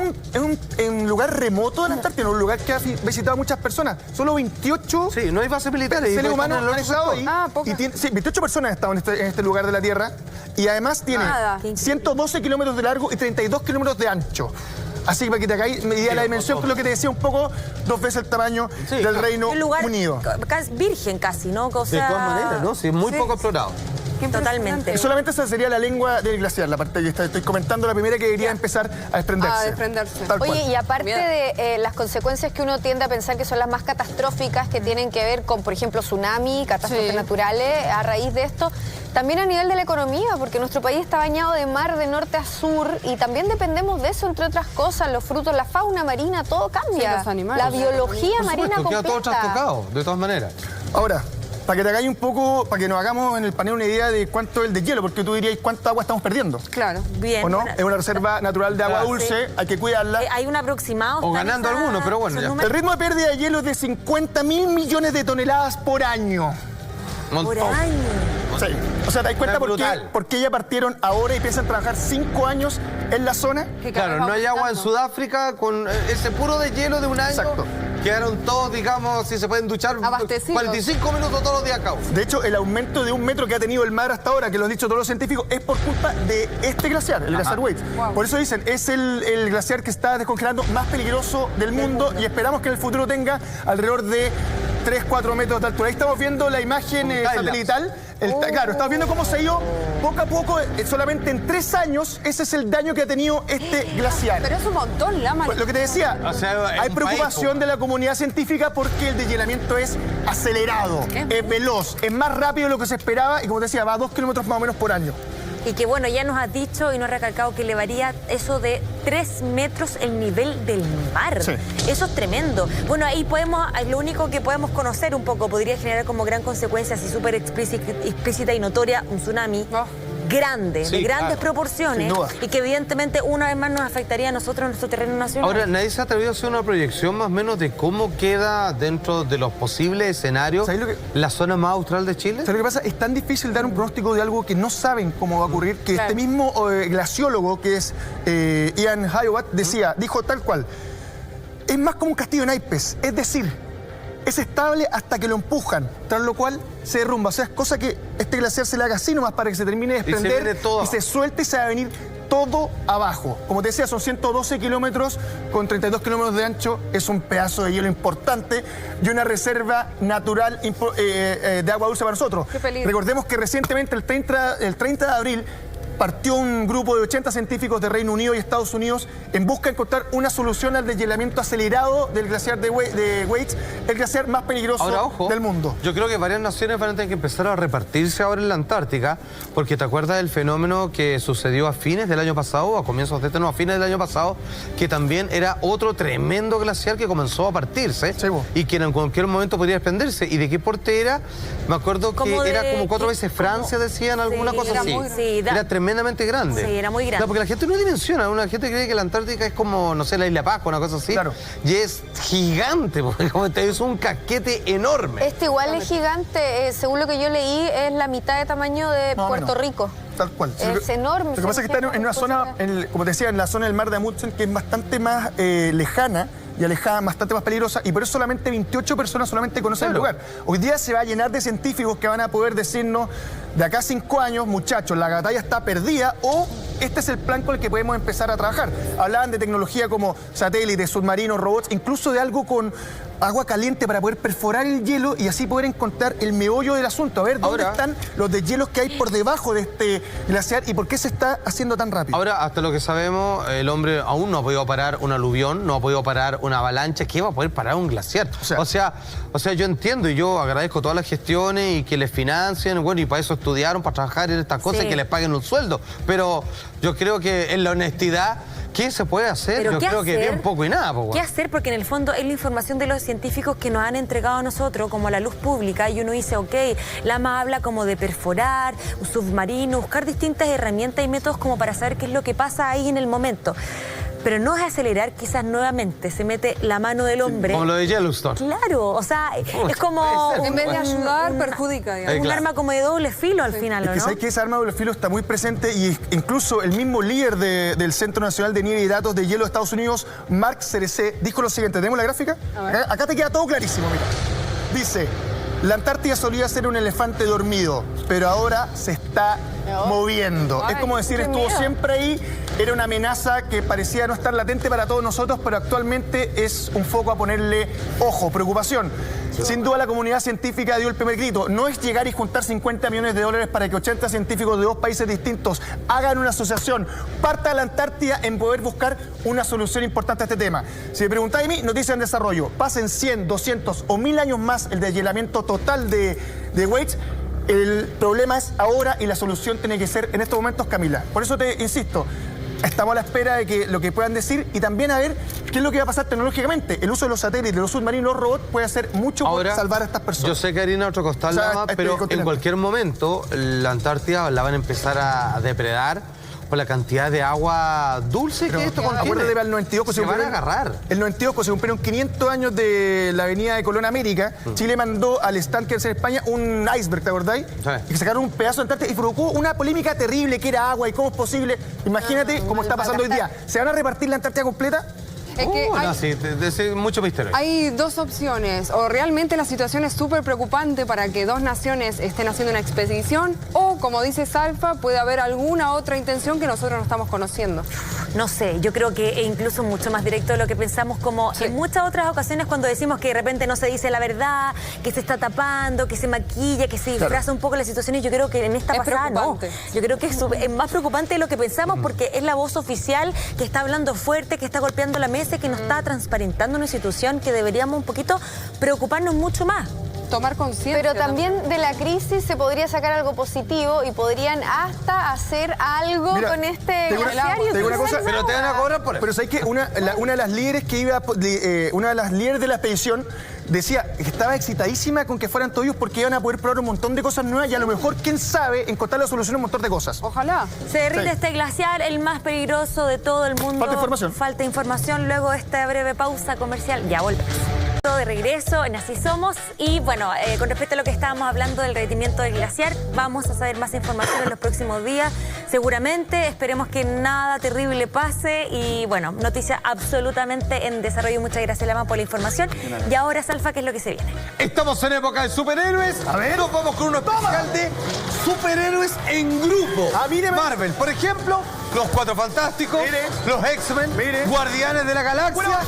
un lugar remoto de la Antártida, un lugar que ha visitado muchas personas. Solo 28 Sí, no hay bases militares. seres y humanos están en han el otro estado sector. ahí. pocas. Y tiene, sí, 28 personas han estado en este lugar de la Tierra. Y además tiene Nada. 112 kilómetros de largo y 32 kilómetros de ancho. Así que para que te hagáis medida la dimensión, que es lo que te decía un poco, 2 veces el tamaño del Reino Un lugar Unido. virgen casi, ¿no? O De sea, todas maneras, ¿no? Sí, muy Sí. poco explorado. Qué Totalmente. Y solamente esa sería la lengua del glaciar, la parte que estoy comentando, la primera que debería empezar a desprenderse. A desprenderse. Tal cual. Oye, y aparte Miedo. de las consecuencias que uno tiende a pensar que son las más catastróficas, que tienen que ver con, por ejemplo, tsunami, catástrofes Sí. naturales, a raíz de esto, también a nivel de la economía, porque nuestro país está bañado de mar de norte a sur y también dependemos de eso, entre otras cosas, los frutos, la fauna marina, todo cambia. Sí, los animales. La biología Por marina supuesto, queda todo completa. trastocado, de todas maneras. Ahora, para que te hagáis un poco, para que nos hagamos en el panel una idea de cuánto es el deshielo, porque tú dirías cuánta agua estamos perdiendo. Claro. Bien. ¿O no? bueno, Es una reserva natural de agua Claro. dulce, hay que cuidarla. ¿Hay un aproximado? O ¿Están ganando algunos, pero bueno, esos ya. números? El ritmo de pérdida de hielo es de 50.000 millones de toneladas por año. Por Montón. año. Sí. O sea, ¿te das cuenta Es brutal. por qué ya partieron ahora y piensan trabajar 5 años en la zona? Que cada Claro, vez va no hay agua en aumentando. Sudáfrica con ese puro deshielo de un año. Exacto. Quedaron todos, digamos, si se pueden duchar Abastecidos. 45 minutos todos los días acá. De hecho, el aumento de 1 metro que ha tenido el mar hasta ahora, que lo han dicho todos los científicos, es por culpa de este glaciar, el glaciar Waits. Wow. Por eso dicen, es el glaciar que está descongelando más peligroso del mundo y esperamos que en el futuro tenga alrededor de 3-4 metros de altura. Ahí estamos viendo la imagen satelital. Claro, estamos viendo cómo se ha ido poco a poco, solamente en 3 años, ese es el daño que ha tenido este glaciar. Pero es un montón, Lama. Lo que te decía, O sea, es hay un preocupación país, de la comunidad científica porque el deshielamiento es acelerado, es veloz, es más rápido de lo que se esperaba y como te decía, va a 2 kilómetros más o menos por año. Y que bueno, ya nos has dicho y nos has recalcado que elevaría eso de 3 metros el nivel del mar. Sí. Eso es tremendo. Bueno, ahí podemos, lo único que podemos conocer un poco, podría generar como gran consecuencia, así súper explícita y notoria, un tsunami. Oh. grande, Sí, de grandes claro, proporciones, sin duda. y que evidentemente una vez más nos afectaría a nosotros en nuestro terreno nacional. Ahora, nadie se ha atrevido a hacer una proyección más o menos de cómo queda dentro de los posibles escenarios la zona más austral de Chile. ¿Sabes lo que pasa? Es tan difícil dar un pronóstico de algo que no saben cómo va a ocurrir, que Claro. este mismo glaciólogo, que es Ian Haywood, dijo tal cual, es más como un castillo de naipes, es decir, es estable hasta que lo empujan, tras lo cual se derrumba. O sea, es cosa que este glaciar se le haga así nomás para que se termine de Y se desprender viene todo y se suelte y se va a venir todo abajo. Como te decía, son 112 kilómetros con 32 kilómetros de ancho. Es un pedazo de hielo importante y una reserva natural de agua dulce para nosotros. Qué peligro. Recordemos que recientemente, el 30 de abril, partió un grupo de 80 científicos de Reino Unido y Estados Unidos en busca de encontrar una solución al deshielamiento acelerado del glaciar de Waits, el glaciar más peligroso Ahora, ojo, del mundo. yo creo que varias naciones van a tener que empezar a repartirse ahora en la Antártica, porque te acuerdas del fenómeno que sucedió a fines del año pasado, a comienzos de a fines del año pasado, que también era otro tremendo glaciar que comenzó a partirse Sí, vos. y que en cualquier momento podría desprenderse. ¿Y de qué porte era? Me acuerdo Como que era de- como 4 que- veces Francia, como- decían alguna sí, cosa era así. muy- sí, Era tremendamente grande. Sí, era muy grande. Claro, porque la gente no dimensiona, una gente cree que la Antártica es como, no sé, la Isla Pascua, una cosa así. Claro. Y es gigante, porque como te es un casquete enorme. Este igual es gigante, según lo que yo leí, es la mitad de tamaño de Más o Puerto menos. Rico. Tal cual. Es enorme. Lo que pasa es que está en una zona, como te decía, en la zona del mar de Amundsen, que es bastante más lejana y alejada, bastante más peligrosa, y por eso solamente 28 personas solamente conocen el lugar. Hoy día se va a llenar de científicos que van a poder decirnos, de acá a 5 años, muchachos, la batalla está perdida, o este es el plan con el que podemos empezar a trabajar. Hablaban de tecnología como satélites, submarinos, robots, incluso de algo con agua caliente para poder perforar el hielo y así poder encontrar el meollo del asunto. A ver, ¿dónde Ahora- están los deshielos que hay por debajo de este glaciar y por qué se está haciendo tan rápido? Ahora, hasta lo que sabemos, el hombre aún no ha podido parar un aluvión, no ha podido parar una avalancha. ¿Qué va a poder parar un glaciar? O sea, yo entiendo y yo agradezco todas las gestiones y que les financien, bueno, y para eso estudiaron, para trabajar en estas cosas Sí. y que les paguen un sueldo. Pero yo creo que en la honestidad, ¿qué se puede hacer? Pero Yo ¿qué creo que hacer? bien poco y nada. Pues, ¿Qué hacer? Porque en el fondo es la información de los científicos que nos han entregado a nosotros como a la luz pública y uno dice, ok, Lama habla como de perforar, un submarino, buscar distintas herramientas y métodos como para saber qué es lo que pasa ahí en el momento. Pero no es acelerar, quizás nuevamente se mete la mano del hombre. Como lo de Yellowstone. Claro, o sea, es puede como ser. En vez de ayudar, un- perjudica, digamos. un Claro. arma como de doble filo al final, Es ¿o que no? sabes que esa arma de doble filo está muy presente y incluso el mismo líder del Centro Nacional de Nieve y Datos de Hielo de Estados Unidos, Mark Cerecé, dijo lo siguiente. ¿Tenemos la gráfica? Acá te queda todo clarísimo, mira. Dice, la Antártida solía ser un elefante dormido, pero ahora se está moviendo. Ay, Es como decir, qué estuvo miedo. siempre ahí, era una amenaza que parecía no estar latente para todos nosotros, pero actualmente es un foco a ponerle ojo, preocupación. Sin duda la comunidad científica dio el primer grito. No es llegar y juntar 50 millones de dólares para que 80 científicos de 2 países distintos hagan una asociación, parta a la Antártida en poder buscar una solución importante a este tema. Si me preguntáis a mí, noticia en desarrollo. Pasen 100, 200 o 1000 años más el deshielamiento total de Waits. El problema es ahora y la solución tiene que ser en estos momentos, Camila. Por eso te insisto, estamos a la espera de que lo que puedan decir y también a ver qué es lo que va a pasar tecnológicamente. El uso de los satélites, los submarinos, los robots puede hacer mucho por salvar a estas personas. Yo sé que harina otro costal, O sea, Lama, este pero en continente. cualquier momento la Antártida la van a empezar a depredar por la cantidad de agua dulce que esto contiene. Acuérdate, al 92 se van a agarrar. El 92, se cumplieron 500 años de la avenida de Colón América. Chile mandó al stand que es en España un iceberg, ¿te acordáis? Sí. Y que sacaron un pedazo de Antártida y provocó una polémica terrible que era agua y cómo es posible. Imagínate cómo está pasando hoy día. ¿Se van a repartir la Antártida completa? Es que hay, No, sí, mucho misterio. hay dos opciones. O realmente la situación es súper preocupante para que dos naciones estén haciendo una expedición, o, como dice Salfa, puede haber alguna otra intención que nosotros no estamos conociendo. No sé, yo creo que es incluso mucho más directo de lo que pensamos, como Sí. en muchas otras ocasiones cuando decimos que de repente no se dice la verdad, que se está tapando, que se maquilla, que se disfraza un poco la situación, y yo creo que en esta Es pasada no. preocupante. Yo creo que es más preocupante de lo que pensamos porque es la voz oficial que está hablando fuerte, que está golpeando la mesa y que nos está transparentando una situación que deberíamos un poquito preocuparnos mucho más. tomar conciencia. Pero también de la crisis se podría sacar algo positivo y podrían hasta hacer algo con este glaciario. Te digo una cosa, pero te van a cobrar por eso. Pero sabes que una de las líderes que iba, una de las líderes de la expedición decía que estaba excitadísima con que fueran todos ellos porque iban a poder probar un montón de cosas nuevas y a lo mejor, quién sabe, encontrar la solución a un montón de cosas. Ojalá. Se derrite este glaciar, el más peligroso de todo el mundo. Falta información. Falta información luego de esta breve pausa comercial. Ya volvemos. De regreso en Así Somos y bueno, con respecto a lo que estábamos hablando del derretimiento del glaciar, vamos a saber más información en los próximos días, seguramente, esperemos que nada terrible pase y bueno, noticia absolutamente en desarrollo. Muchas gracias, Lama, por la información. Y ahora, Salfa, ¿qué es lo que se viene? Estamos en época de superhéroes. A ver, nos vamos con uno especial de superhéroes en grupo. Marvel, por ejemplo, los Cuatro Fantásticos, los X-Men, Guardianes de la Galaxia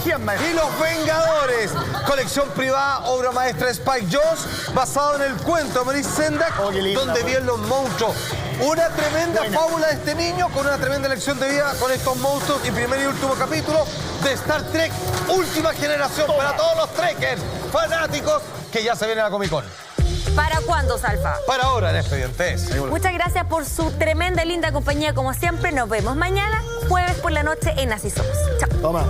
y los Vengadores. Colección privada, obra maestra de Spike Jonze, basado en el cuento de Maurice Sendak, donde viven los monstruos. Una tremenda fábula de este niño con una tremenda lección de vida con estos monstruos y primer y último capítulo de Star Trek Última Generación para todos los trekkers fanáticos que ya se viene a la Comic Con. ¿Para cuándo, Salfa? Para ahora en Expedientes. Muchas gracias por su tremenda y linda compañía como siempre. Nos vemos mañana, jueves por la noche en Así Somos. Chao. Toma.